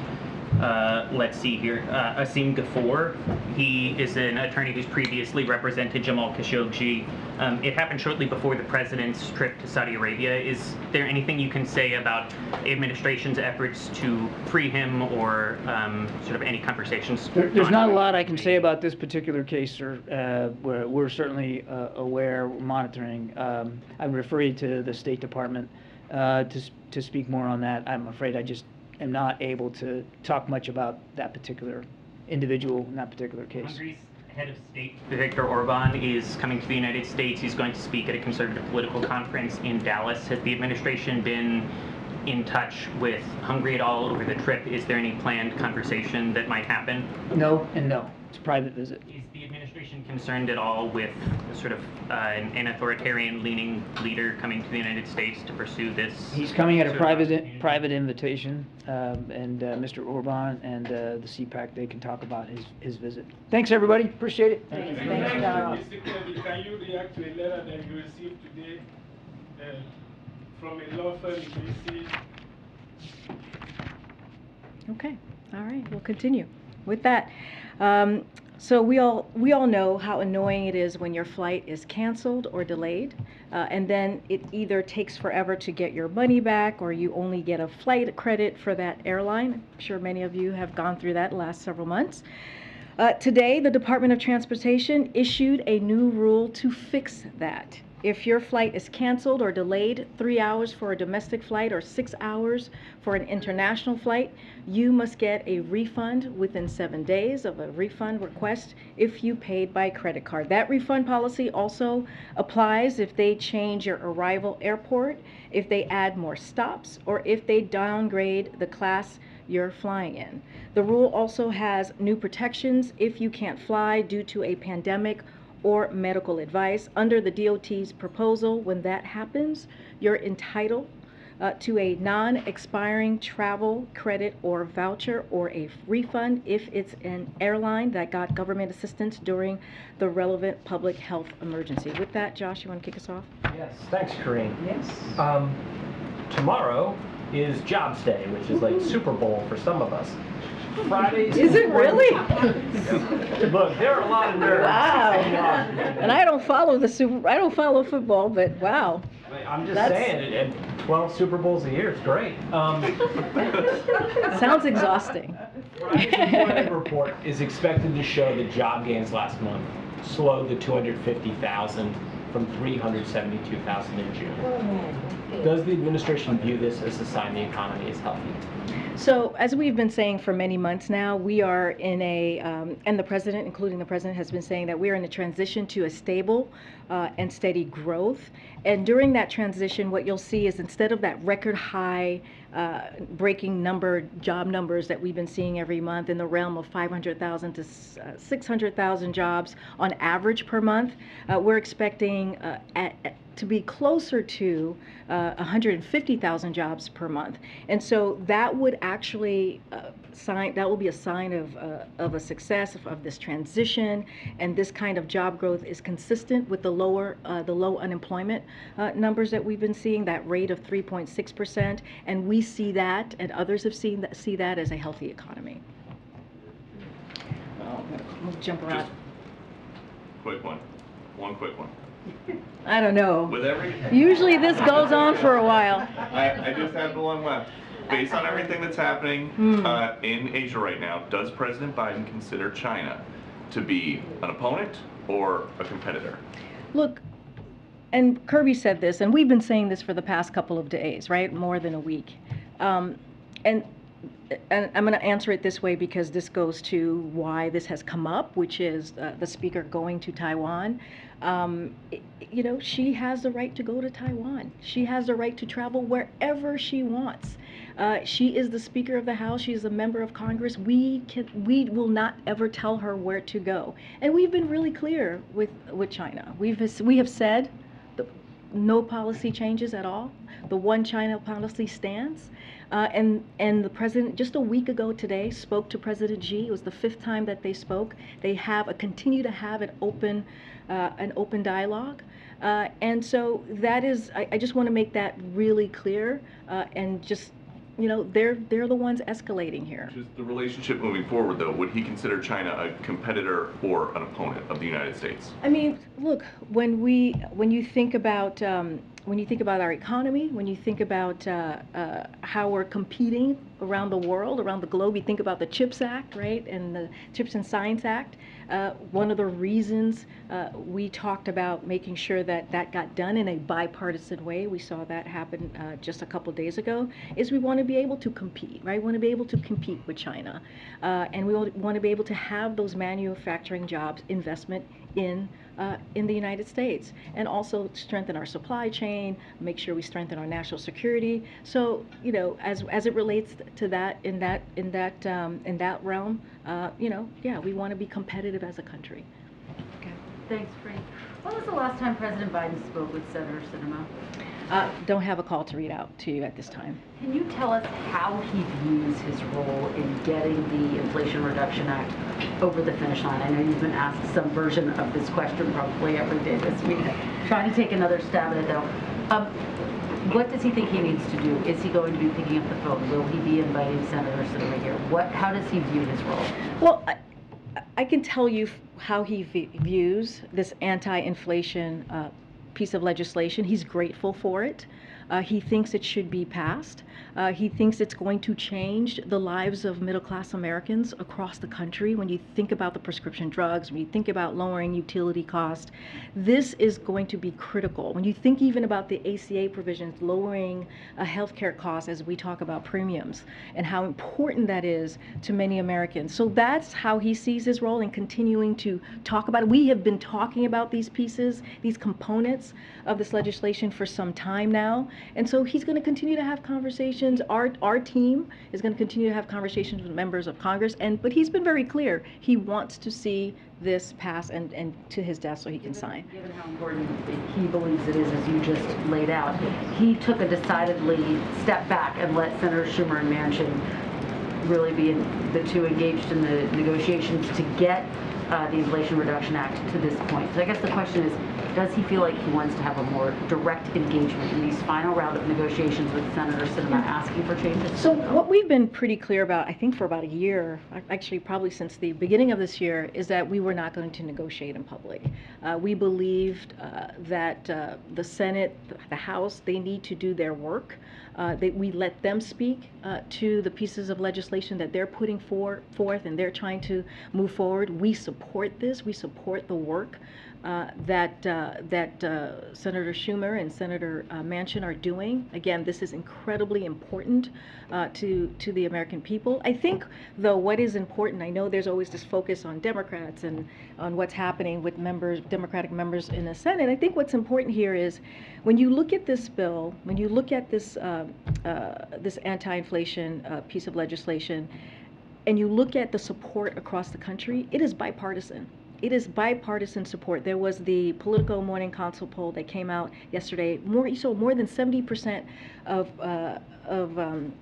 let's see here, Asim Ghafoor. He is an attorney who's previously represented Jamal Khashoggi. It happened shortly before the president's trip to Saudi Arabia. Is there anything you can say about the administration's efforts to free him, or sort of any conversations? There's not a lot I can say about this particular case, sir. We're certainly aware, we're monitoring. I would refer you to the State Department to speak more on that. I'm afraid I just am not able to talk much about that particular individual in that particular case. Hungary's head of state, Viktor Orban, is coming to the United States. He's going to speak at a conservative political conference in Dallas. Has the administration been in touch with Hungary at all over the trip? Is there any planned conversation that might happen? No and no. It's a private visit. Is the administration concerned at all with sort of an authoritarian-leaning leader coming to the United States to pursue this? He's coming at a sort of private invitation, and Mr. Orban and the CPAC, they can talk about his visit. Thanks, everybody. Appreciate it. Thank you. Mr. Kennedy, can you react to a letter that you received today from a law firm in D.C.? Okay, all right, we'll continue with that. So we all know how annoying it is when your flight is canceled or delayed, and then it either takes forever to get your money back, or you only get a flight credit for that airline. I'm sure many of you have gone through that the last several months. Today, the Department of Transportation issued a new rule to fix that. If your flight is canceled or delayed 3 hours for a domestic flight or 6 hours for an international flight, you must get a refund within 7 days of a refund request if you paid by credit card. That refund policy also applies if they change your arrival airport, if they add more stops, or if they downgrade the class you're flying in. The rule also has new protections if you can't fly due to a pandemic or medical advice. Under the DOT's proposal, when that happens, you're entitled to a non-expiring travel credit or voucher or a refund if it's an airline that got government assistance during the relevant public health emergency. With that, Josh, you want to kick us off? Yes, thanks, Karine. Yes. Tomorrow is Jobs Day, which is like Super Bowl for some of us. Fridays. Is it really? Look, there are a lot of nerds. Wow. And I don't follow football, but wow. I'm just saying, and 12 Super Bowls a year is great. Sounds exhausting. Friday's employment report is expected to show that job gains last month slowed to 250,000 from 372,000 in June. Does the administration view this as a sign the economy is healthy? So, as we've been saying for many months now, we are in a, and the president, including the president, has been saying that we are in a transition to a stable and steady growth. And during that transition, what you'll see is instead of that record high breaking job numbers that we've been seeing every month in the realm of 500,000 to 600,000 jobs on average per month, we're expecting to be closer to 150,000 jobs per month. And so that would actually that will be a sign of a success of this transition, and this kind of job growth is consistent with the low unemployment numbers that we've been seeing, that rate of 3.6%, and we see that, and others have see that as a healthy economy. We'll jump around. Just quick one quick one. I don't know. With every Usually this goes on for a while. I just have the one left. Based on everything that's happening in Asia right now, does President Biden consider China to be an opponent or a competitor? Look, and Kirby said this, and we've been saying this for the past couple of days, right? More than a week. And I'm going to answer it this way because this goes to why this has come up, which is the speaker going to Taiwan. You know, she has the right to go to Taiwan. She has the right to travel wherever she wants. She is the Speaker of the House. She is a member of Congress. We will not ever tell her where to go. And we've been really clear with China. We have said no policy changes at all. The one China policy stands. And the president just a week ago today spoke to President Xi. It was the 5th time that they spoke. They continue to have an open dialogue. And so that is, I just want to make that really clear, and just, you know, they're the ones escalating here. Just the relationship moving forward, though, would he consider China a competitor or an opponent of the United States? I mean, look, when you think about our economy, when you think about how we're competing around the world, around the globe, you think about the CHIPS Act, right, and the CHIPS and Science Act. One of the reasons we talked about making sure that that got done in a bipartisan way, we saw that happen just a couple days ago, is we want to be able to compete, right? We want to be able to compete with China, and we want to be able to have those manufacturing jobs, investment in the United States, and also strengthen our supply chain, make sure we strengthen our national security. So, you know, as it relates to that in that realm, you know, yeah, we want to be competitive as a country. Okay. Thanks, Brittney. When was the last time President Biden spoke with Senator Sinema? Don't have a call to read out to you at this time. Can you tell us how he views his role in getting the Inflation Reduction Act over the finish line? I know you've been asked some version of this question probably every day this week. Trying to take another stab at it though. What does he think he needs to do? Is he going to be picking up the phone? Will he be inviting Senator Sinema here? How does he view his role? Well, I can tell you how he views this anti-inflation piece of legislation. He's grateful for it. He thinks it should be passed. He thinks it's going to change the lives of middle-class Americans across the country. When you think about the prescription drugs, when you think about lowering utility cost, this is going to be critical. When you think even about the ACA provisions, lowering healthcare costs as we talk about premiums, and how important that is to many Americans. So that's how he sees his role in continuing to talk about it. We have been talking about these pieces, these components of this legislation for some time now. And so he's going to continue to have conversations. Our team is going to continue to have conversations with members of Congress. But he's been very clear. He wants to see this pass and to his desk so he can sign. Given how important he believes it is, as you just laid out, he took a decidedly step back and let Senator Schumer and Manchin really be the two engaged in the negotiations to get the Inflation Reduction Act to this point. So I guess the question is, does he feel like he wants to have a more direct engagement in these final round of negotiations with Senator Sinema asking for changes? So what we've been pretty clear about, I think for about a year, actually probably since the beginning of this year, is that we were not going to negotiate in public. We believed that the Senate, the House, they need to do their work. We let them speak to the pieces of legislation that they're putting forth and they're trying to move forward. We support this. We support the work that Senator Schumer and Senator Manchin are doing. Again, this is incredibly important to the American people. I think, though, what is important, I know there's always this focus on Democrats and on what's happening with Democratic members in the Senate. I think what's important here is when you look at this bill, when you look at this this anti-inflation piece of legislation, and you look at the support across the country, it is bipartisan. It is bipartisan support. There was the Politico Morning Consult poll that came out yesterday. More than 70% of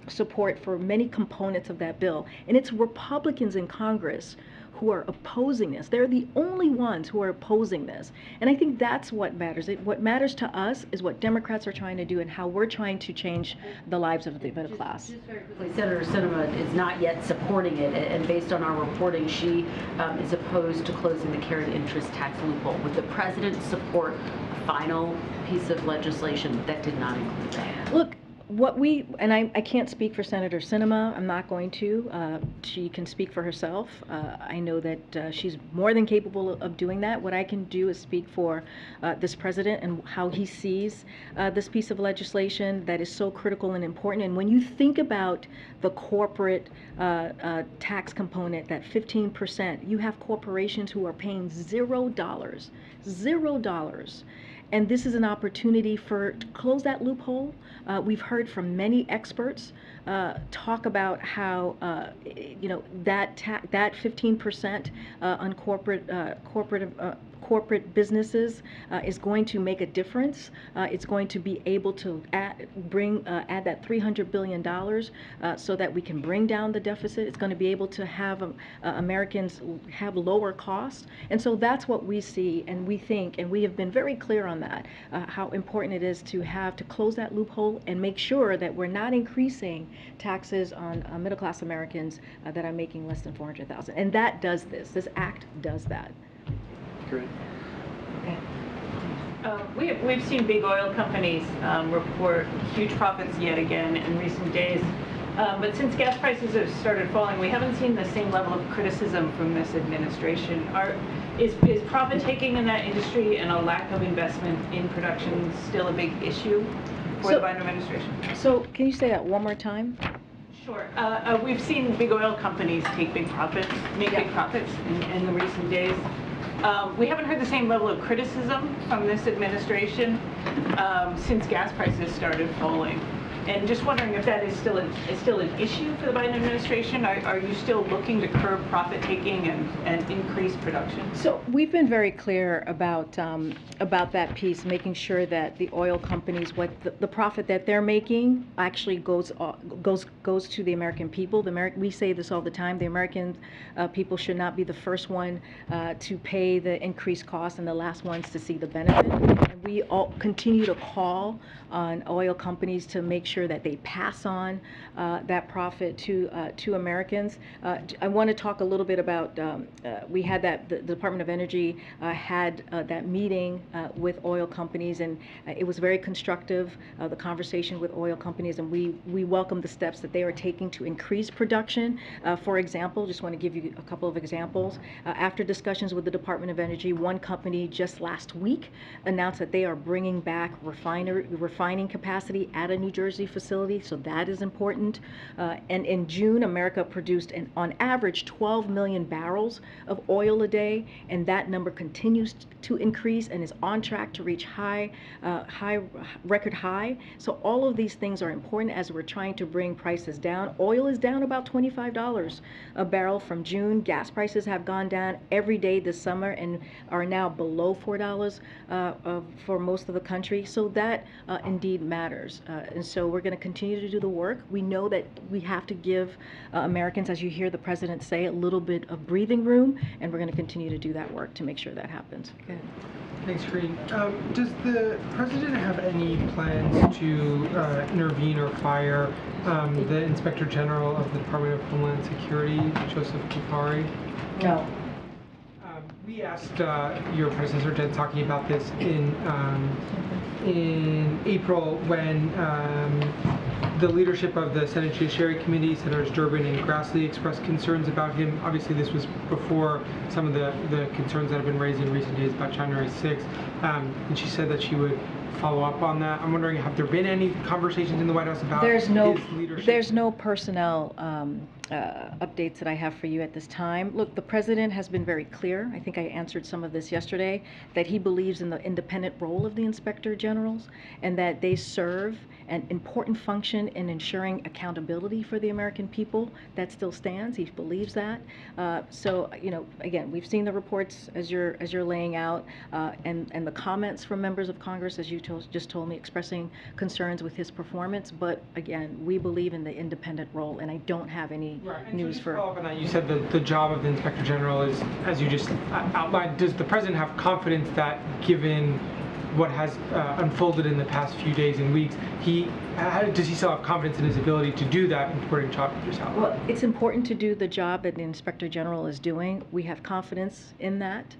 support for many components of that bill. And it's Republicans in Congress who are opposing this. They're the only ones who are opposing this. And I think that's what matters. What matters to us is what Democrats are trying to do and how we're trying to change the lives of the middle class. Just very quickly, Senator Sinema is not yet supporting it, and based on our reporting, she is opposed to closing the carried interest tax loophole. Would the president support a final piece of legislation that did not include that? Look, I can't speak for Senator Sinema. I'm not going to. She can speak for herself. I know that she's more than capable of doing that. What I can do is speak for this president and how he sees this piece of legislation that is so critical and important. And when you think about the corporate tax component, that 15%, you have corporations who are paying $0. And this is an opportunity to close that loophole. We've heard from many experts talk about how that 15% on corporate businesses is going to make a difference. It's going to be able to add that $300 billion so that we can bring down the deficit. It's going to be able to have Americans have lower costs. And so that's what we see and we think, and we have been very clear on that, how important it is to close that loophole and make sure that we're not increasing taxes on middle-class Americans that are making less than $400,000. And that does this. This act does that. Great. We've seen big oil companies report huge profits yet again in recent days. But since gas prices have started falling, we haven't seen the same level of criticism from this administration. Is profit taking in that industry and a lack of investment in production still a big issue for the Biden administration? So can you say that one more time? Sure. We've seen big oil companies take big profits, make big profits in the recent days. We haven't heard the same level of criticism from this administration since gas prices started falling. And just wondering if that is still an issue for the Biden administration. Are you still looking to curb profit taking and increase production? So we've been very clear about that piece, making sure that the oil companies, what the profit that they're making actually goes to the American people. We say this all the time. The American people should not be the first one to pay the increased costs and the last ones to see the benefit. And we all continue to call on oil companies to make sure that they pass on that profit to Americans. I want to talk a little bit about, we had the Department of Energy had that meeting with oil companies, and it was very constructive, the conversation with oil companies, and we welcome the steps that they are taking to increase production. For example, just want to give you a couple of examples. After discussions with the Department of Energy, one company just last week announced that they are bringing back refining capacity at a New Jersey facility, so that is important. And in June, America produced on average 12 million barrels of oil a day, and that number continues to increase and is on track to reach record high. So all of these things are important as we're trying to bring prices down. Oil is down about $25 a barrel from June. Gas prices have gone down every day this summer and are now below $4 for most of the country. So that indeed matters. And so we're going to continue to do the work. We know that we have to give Americans, as you hear the president say, a little bit of breathing room, and we're going to continue to do that work to make sure that happens. Go ahead. Thanks, Karine. Does the president have any plans to intervene or fire the Inspector General of the Department of Homeland Security, Joseph Kupari? No. We asked your predecessor, Jen Psaki, about this in April when the leadership of the Senate Judiciary Committee, Senators Durbin and Grassley, expressed concerns about him. Obviously, this was before some of the concerns that have been raised in recent days about January 6th. And she said that she would follow up on that. I'm wondering, have there been any conversations in the White House about his leadership? There's no personnel updates that I have for you at this time. Look, the president has been very clear, I think I answered some of this yesterday, that he believes in the independent role of the Inspector Generals and that they serve an important function in ensuring accountability for the American people. That still stands. He believes that. So, you know, again, we've seen the reports as you're laying out, and the comments from members of Congress, as you just told me, expressing concerns with his performance. But again, we believe in the independent role, and I don't have any news so for. Follow up on that. You said the job of the Inspector General is, as you just outlined. Does the president have confidence that, given what has unfolded in the past few days and weeks, does he still have confidence in his ability to do that important job you just outlined? Well, it's important to do the job that the Inspector General is doing. We have confidence in that.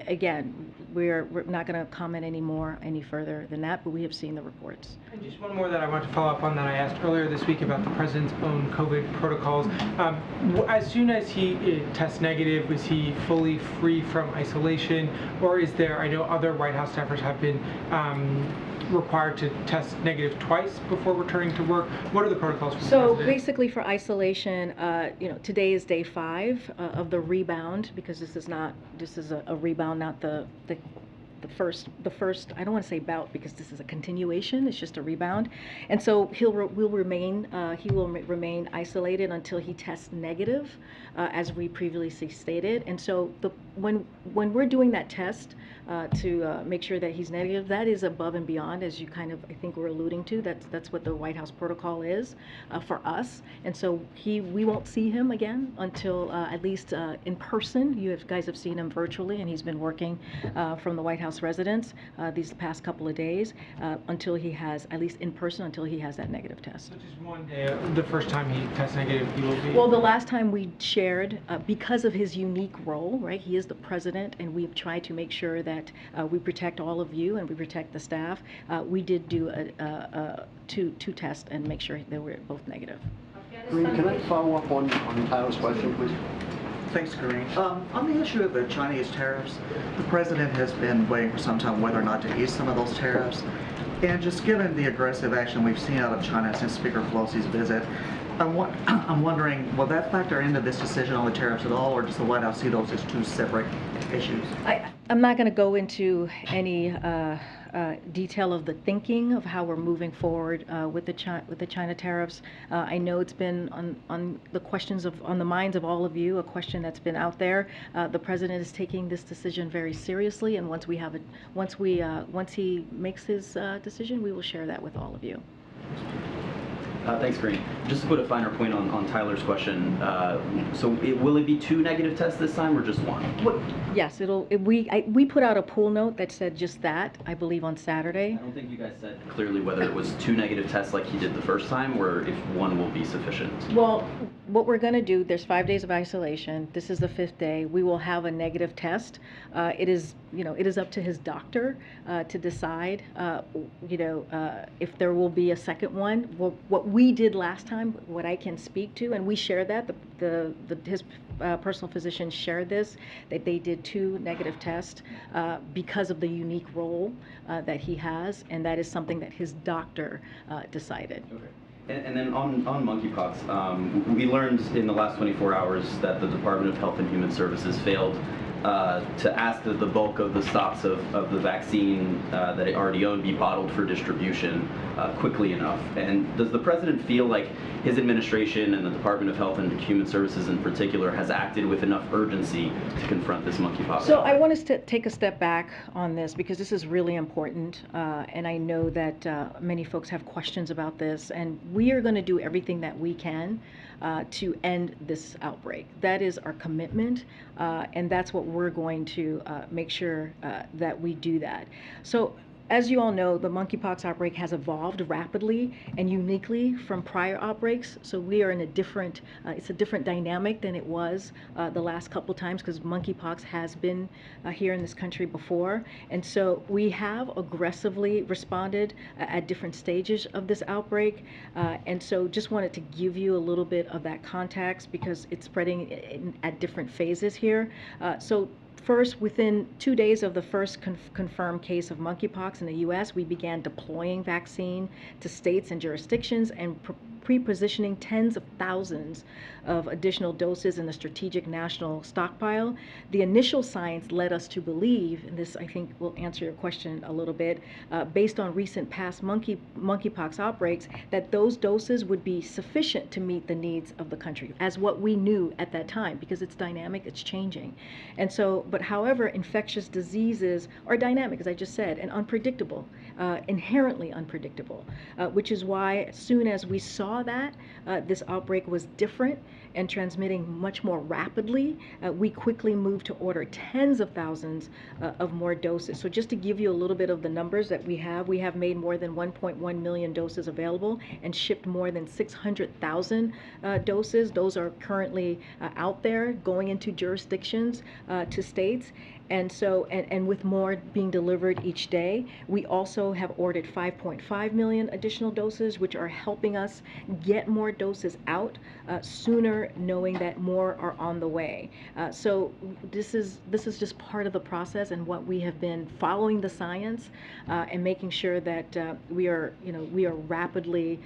Again, we're not going to comment any further than that, but we have seen the reports. And just one more that I want to follow up on that I asked earlier this week about the president's own COVID protocols. As soon as he tests negative, is he fully free from isolation, or is there, I know other White House staffers have been required to test negative twice before returning to work? What are the protocols for the president? Basically for isolation, you know, today is day 5 of the rebound, because this is a rebound, not the first, I don't want to say bout, because this is a continuation, it's just a rebound. And so he will remain isolated until he tests negative, as we previously stated. And so when we're doing that test to make sure that he's negative, that is above and beyond, as you kind of, I think, were alluding to. That's what the White House protocol is for us. And so we won't see him again until at least in person. You guys have seen him virtually, and he's been working from the White House residence these past couple of days until he has, at least in person, until he has that negative test. So just one day, the first time he tests negative, he will be? Well, the last time we shared, because of his unique role, right? He is the president, and we've tried to make sure that we protect all of you and we protect the staff. We did do two tests and make sure they were both negative. Karine, can I follow up on Tyler's question, please? Thanks, Karine. On the issue of the Chinese tariffs, the president has been waiting for some time whether or not to ease some of those tariffs. And just given the aggressive action we've seen out of China since Speaker Pelosi's visit, I'm wondering, will that factor into this decision on the tariffs at all, or does the White House see those as two separate issues? I'm not going to go into any detail of the thinking of how we're moving forward with the China tariffs. I know it's been on the questions on the minds of all of you, a question that's been out there. The president is taking this decision very seriously, and once he makes his decision, we will share that with all of you. Thanks, Karine. Just to put a finer point on Tyler's question, will it be 2 negative tests this time or just 1? Yes, we put out a pool note that said just that, I believe, on Saturday. I don't think you guys said clearly whether it was 2 negative tests like he did the first time, or if 1 will be sufficient. Well, what we're going to do, there's 5 days of isolation. This is the 5th day. We will have a negative test. It is up to his doctor to decide, if there will be a second one. What we did last time, what I can speak to, and we shared that, his personal physician shared this, that they did 2 negative tests because of the unique role that he has, and that is something that his doctor decided. Okay. And then on monkeypox, we learned in the last 24 hours that the Department of Health and Human Services failed to ask that the bulk of the stocks of the vaccine that it already owned be bottled for distribution quickly enough. And does the president feel like his administration and the Department of Health and Human Services in particular has acted with enough urgency to confront this monkeypox? So I want us to take a step back on this because this is really important, and I know that many folks have questions about this, and we are going to do everything that we can to end this outbreak. That is our commitment, and that's what we're going to make sure that we do that. So as you all know, the monkeypox outbreak has evolved rapidly and uniquely from prior outbreaks. So we are in it's a different dynamic than it was the last couple times, because monkeypox has been here in this country before. And so we have aggressively responded at different stages of this outbreak. And so just wanted to give you a little bit of that context because it's spreading at different phases here. First, within 2 days of the first confirmed case of monkeypox in the U.S., we began deploying vaccine to states and jurisdictions and pre-positioning tens of thousands of additional doses in the strategic national stockpile. The initial science led us to believe, and this I think will answer your question a little bit, based on recent past monkeypox outbreaks, that those doses would be sufficient to meet the needs of the country, as what we knew at that time, because it's dynamic, it's changing. And so, but however, infectious diseases are dynamic, as I just said, and unpredictable, inherently unpredictable, which is why as soon as we saw that this outbreak was different and transmitting much more rapidly, we quickly moved to order tens of thousands of more doses. So just to give you a little bit of the numbers that we have made more than 1.1 million doses available and shipped more than 600,000 doses. Those are currently out there going into jurisdictions, to states. And so, and with more being delivered each day, we also have ordered 5.5 million additional doses, which are helping us get more doses out sooner, knowing that more are on the way. So this is just part of the process and what we have been following the science and making sure that we are rapidly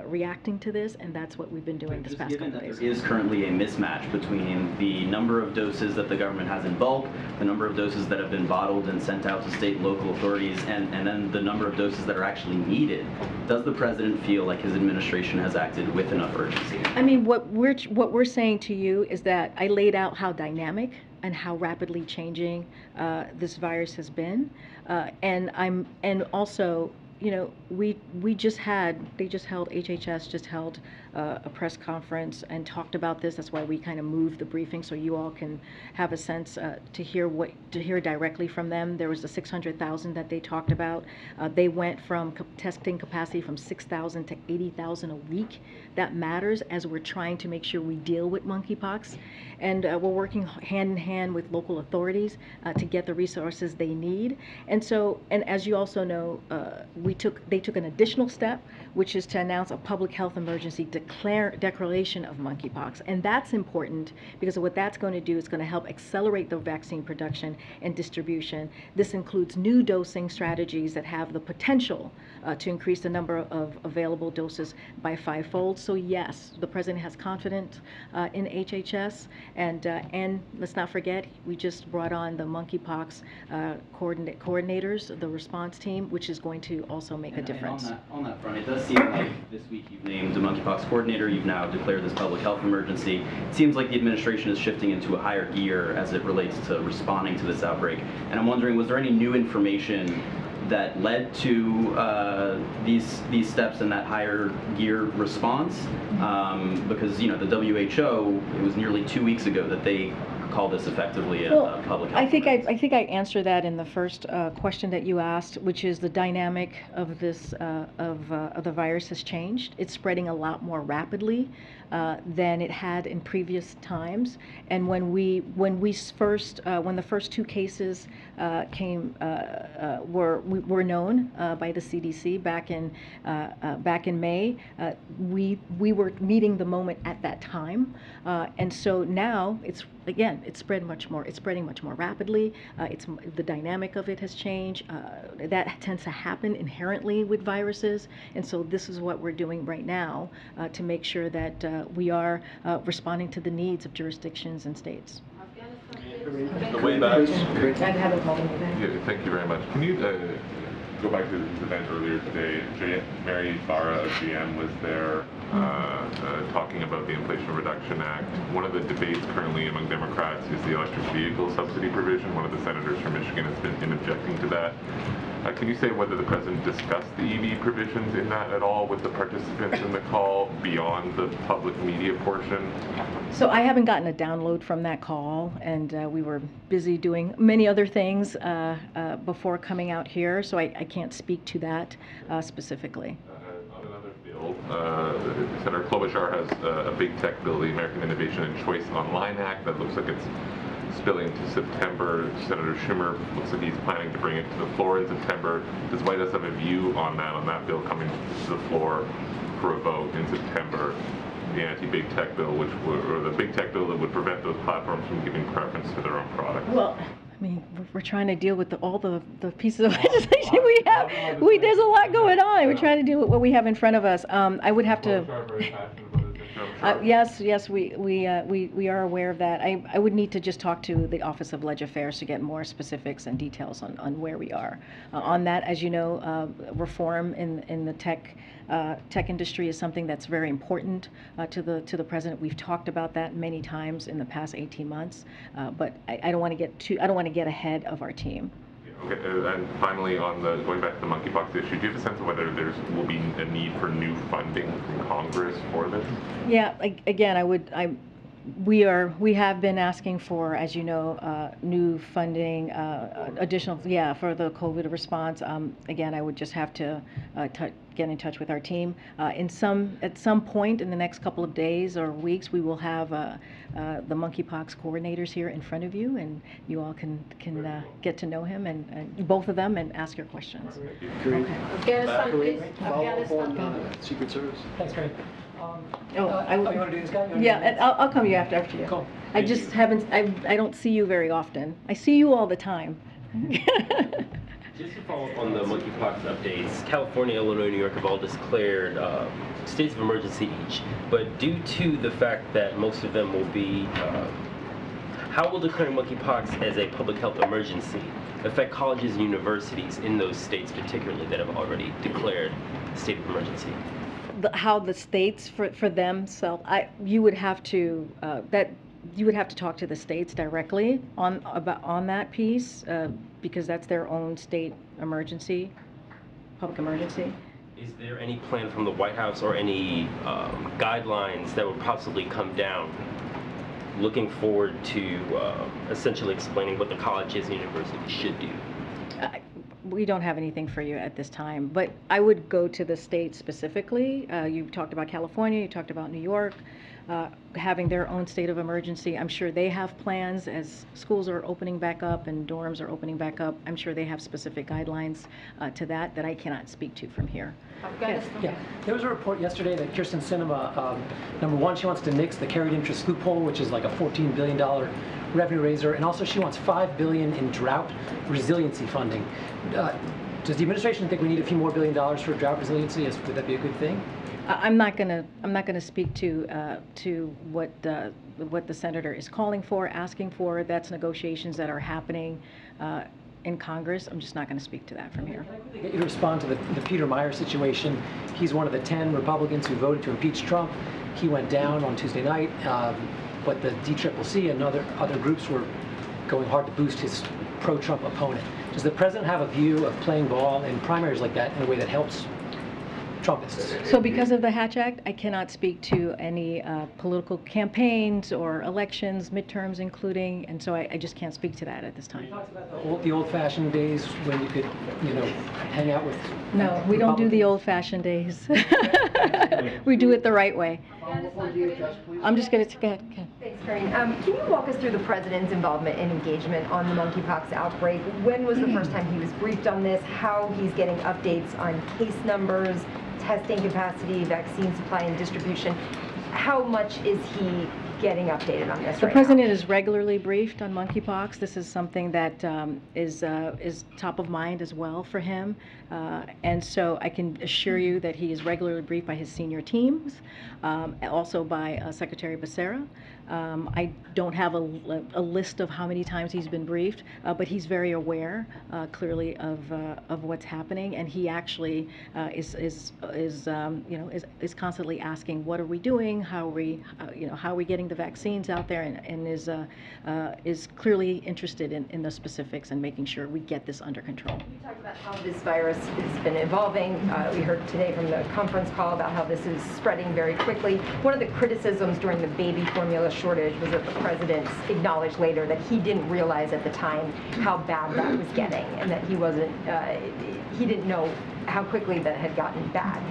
reacting to this, and that's what we've been doing this past couple of days. There is currently a mismatch between the number of doses that the government has in bulk, the number of doses that have been bottled and sent out to state and local authorities, and then the number of doses that are actually needed. Does the president feel like his administration has acted with enough urgency? I mean, what we're saying to you is that I laid out how dynamic and how rapidly changing this virus has been, and also, you know, they just held, HHS just held a press conference and talked about this. That's why we kind of moved the briefing so you all can have a sense to hear directly from them. There was the 600,000 that they talked about. They went from testing capacity from 6,000 to 80,000 a week. That matters as we're trying to make sure we deal with monkeypox, and we're working hand in hand with local authorities to get the resources they need. And so, and as you also know, they took an additional step, which is to announce a public health emergency declaration of monkeypox. And that's important because what that's going to do is going to help accelerate the vaccine production and distribution. This includes new dosing strategies that have the potential to increase the number of available doses by 5-fold. So yes, the president has confidence in HHS, and let's not forget, we just brought on the monkeypox coordinators, the response team, which is going to also make a difference. And on that front, it does seem like this week you've named a monkeypox coordinator, you've now declared this public health emergency. It seems like the administration is shifting into a higher gear as it relates to responding to this outbreak. And I'm wondering, was there any new information that led to these steps and that higher gear response? Because, you know, the WHO, it was nearly 2 weeks ago that they call this effectively a public health emergency. I think I answered that in the first question that you asked, which is the dynamic of this of the virus has changed. It's spreading a lot more rapidly than it had in previous times. And when the first 2 cases were known by the CDC back in May, we were meeting the moment at that time, and so now it's spreading much more rapidly. The dynamic of it has changed. That tends to happen inherently with viruses, and so this is what we're doing right now to make sure that we are responding to the needs of jurisdictions and states. The way back. Yeah, thank you very much. Can you go back to this event earlier today? Mary Barra of GM was there talking about the Inflation Reduction Act. One of the debates currently among Democrats is the electric vehicle subsidy provision. One of the senators from Michigan has been objecting to that. Can you say whether the president discussed the EV provisions in that at all with the participants in the call beyond the public media portion? So I haven't gotten a download from that call, and we were busy doing many other things before coming out here, so I can't speak to that specifically. On another bill, Senator Klobuchar has a big tech bill, the American Innovation and Choice Online Act, that looks like it's spilling to September. Senator Schumer looks like he's planning to bring it to the floor in September. Does White House have a view on that bill coming to the floor for a vote in September? The anti-big tech bill, or the big tech bill that would prevent those platforms from giving preference to their own products. Well, I mean, we're trying to deal with all the pieces of legislation we have. There's a lot going on. We're trying to deal with what we have in front of us. I would have to. Yes, we are aware of that. I would need to just talk to the Office of Leg Affairs to get more specifics and details on where we are on that. As you know, reform in the tech industry is something that's very important to the president. We've talked about that many times in the past 18 months, but I don't want to get ahead of our team. Okay, and finally, going back to the monkeypox issue, do you have a sense of whether there will be a need for new funding from Congress for this? Yeah, again, we have been asking for, as you know, new funding, additional, for the COVID response. Again, I would just have to get in touch with our team. At some point in the next couple of days or weeks, we will have the monkeypox coordinators here in front of you, and you all can get to know him and both of them and ask your questions. Okay. Afghanistan, please. Follow up on Secret Service. Thanks, Karine. You want to do this guy? Yeah, I'll come to you after you. Cool. I just haven't. I don't see you very often. I see you all the time. Just to follow up on the monkeypox updates, California, Illinois, New York have all declared states of emergency each. But due to the fact that most of them will be, how will declaring monkeypox as a public health emergency affect colleges and universities in those states particularly that have already declared a state of emergency? How the states for themselves, you would have to You would have to talk to the states directly on that piece, because that's their own state emergency, public emergency. Is there any plan from the White House or any guidelines that would possibly come down looking forward to essentially explaining what the colleges and universities should do? We don't have anything for you at this time, but I would go to the state specifically. You talked about California, you talked about New York, having their own state of emergency. I'm sure they have plans as schools are opening back up and dorms are opening back up. I'm sure they have specific guidelines to that I cannot speak to from here. Yeah, there was a report yesterday that Kirsten Sinema, number one, she wants to nix the carried interest loophole, which is like a $14 billion revenue raiser, and also she wants $5 billion in drought resiliency funding. Does the administration think we need a few more $1 billion for drought resiliency? Would that be a good thing? I'm not gonna speak to what the senator is calling for, asking for. That's negotiations that are happening in Congress. I'm just not going to speak to that from here. Can I quickly get you to respond to the Peter Meyer situation? He's one of the 10 Republicans who voted to impeach Trump. He went down on Tuesday night, but the DCCC and other groups were going hard to boost his pro-Trump opponent. Does the president have a view of playing ball in primaries like that in a way that helps Trumpists? So because of the Hatch Act, I cannot speak to any political campaigns or elections, midterms including, and so I just can't speak to that at this time. You talked about the old-fashioned days when you could, hang out with No, we don't do the old-fashioned days. We do it the right way. I'm just going to go ahead. Thanks, Karine. Can you walk us through the president's involvement and engagement on the monkeypox outbreak? When was the first time he was briefed on this? How he's getting updates on case numbers, testing capacity, vaccine supply and distribution? How much is he getting updated on this The right president now? is regularly briefed on monkeypox. This is something that is top of mind as well for him, and so I can assure you that he is regularly briefed by his senior teams, also by Secretary Becerra. I don't have a list of how many times he's been briefed, but he's very aware, clearly, of what's happening, and he actually is constantly asking, what are we doing? How are we getting the vaccines out there, and is clearly interested in the specifics and making sure we get this under control. You talked about how this virus has been evolving. We heard today from the conference call about how this is spreading very quickly. One of the criticisms during the baby formula shortage was that the president acknowledged later that he didn't realize at the time how bad that was getting, and that he didn't know how quickly that had gotten bad.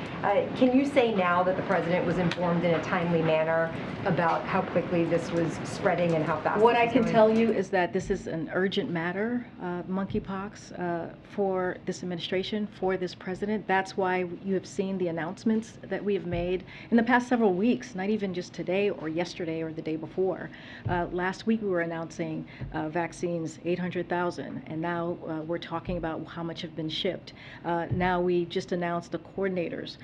Can you say now that the president was informed in a timely manner about how quickly this was spreading and how fast? What I can tell you is that this is an urgent matter, monkeypox, for this administration, for this president. That's why you have seen the announcements that we have made in the past several weeks, not even just today or yesterday or the day before. Last week we were announcing vaccines, 800,000, and now we're talking about how much have been shipped. Now we just announced the coordinators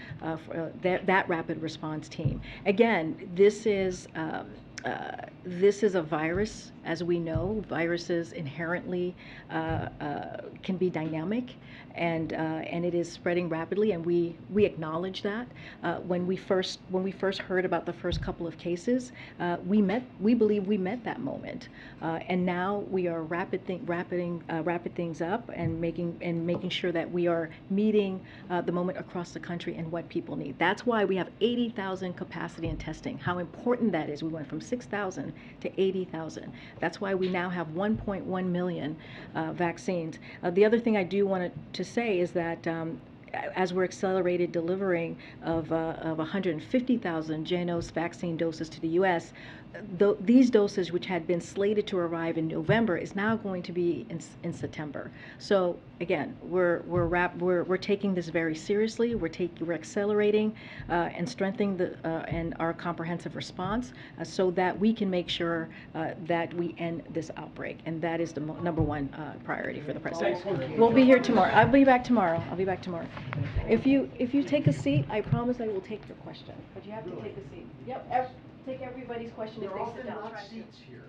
for that rapid response team. Again, this is a virus, as we know. Viruses inherently can be dynamic, and it is spreading rapidly, and we acknowledge that. When we first heard about the first couple of cases, we believe we met that moment, and now we are wrapping things up and making sure that we are meeting the moment across the country and what people need. That's why we have 80,000 capacity in testing. How important that is. We went from 6,000 to 80,000. That's why we now have 1.1 million vaccines. The other thing I do want to say is that as we're accelerated delivering of 150,000 JYNNEOS vaccine doses to the U.S., these doses, which had been slated to arrive in November, is now going to be in September. So again, we're taking this very seriously. We're accelerating and strengthening and our comprehensive response so that we can make sure that we end this outbreak, and that is the number one priority for the president. We'll be here tomorrow. I'll be back tomorrow. If you take a seat, I promise I will take your question. But you have to take a seat. Yep. Take everybody's question if they sit down. Seats here.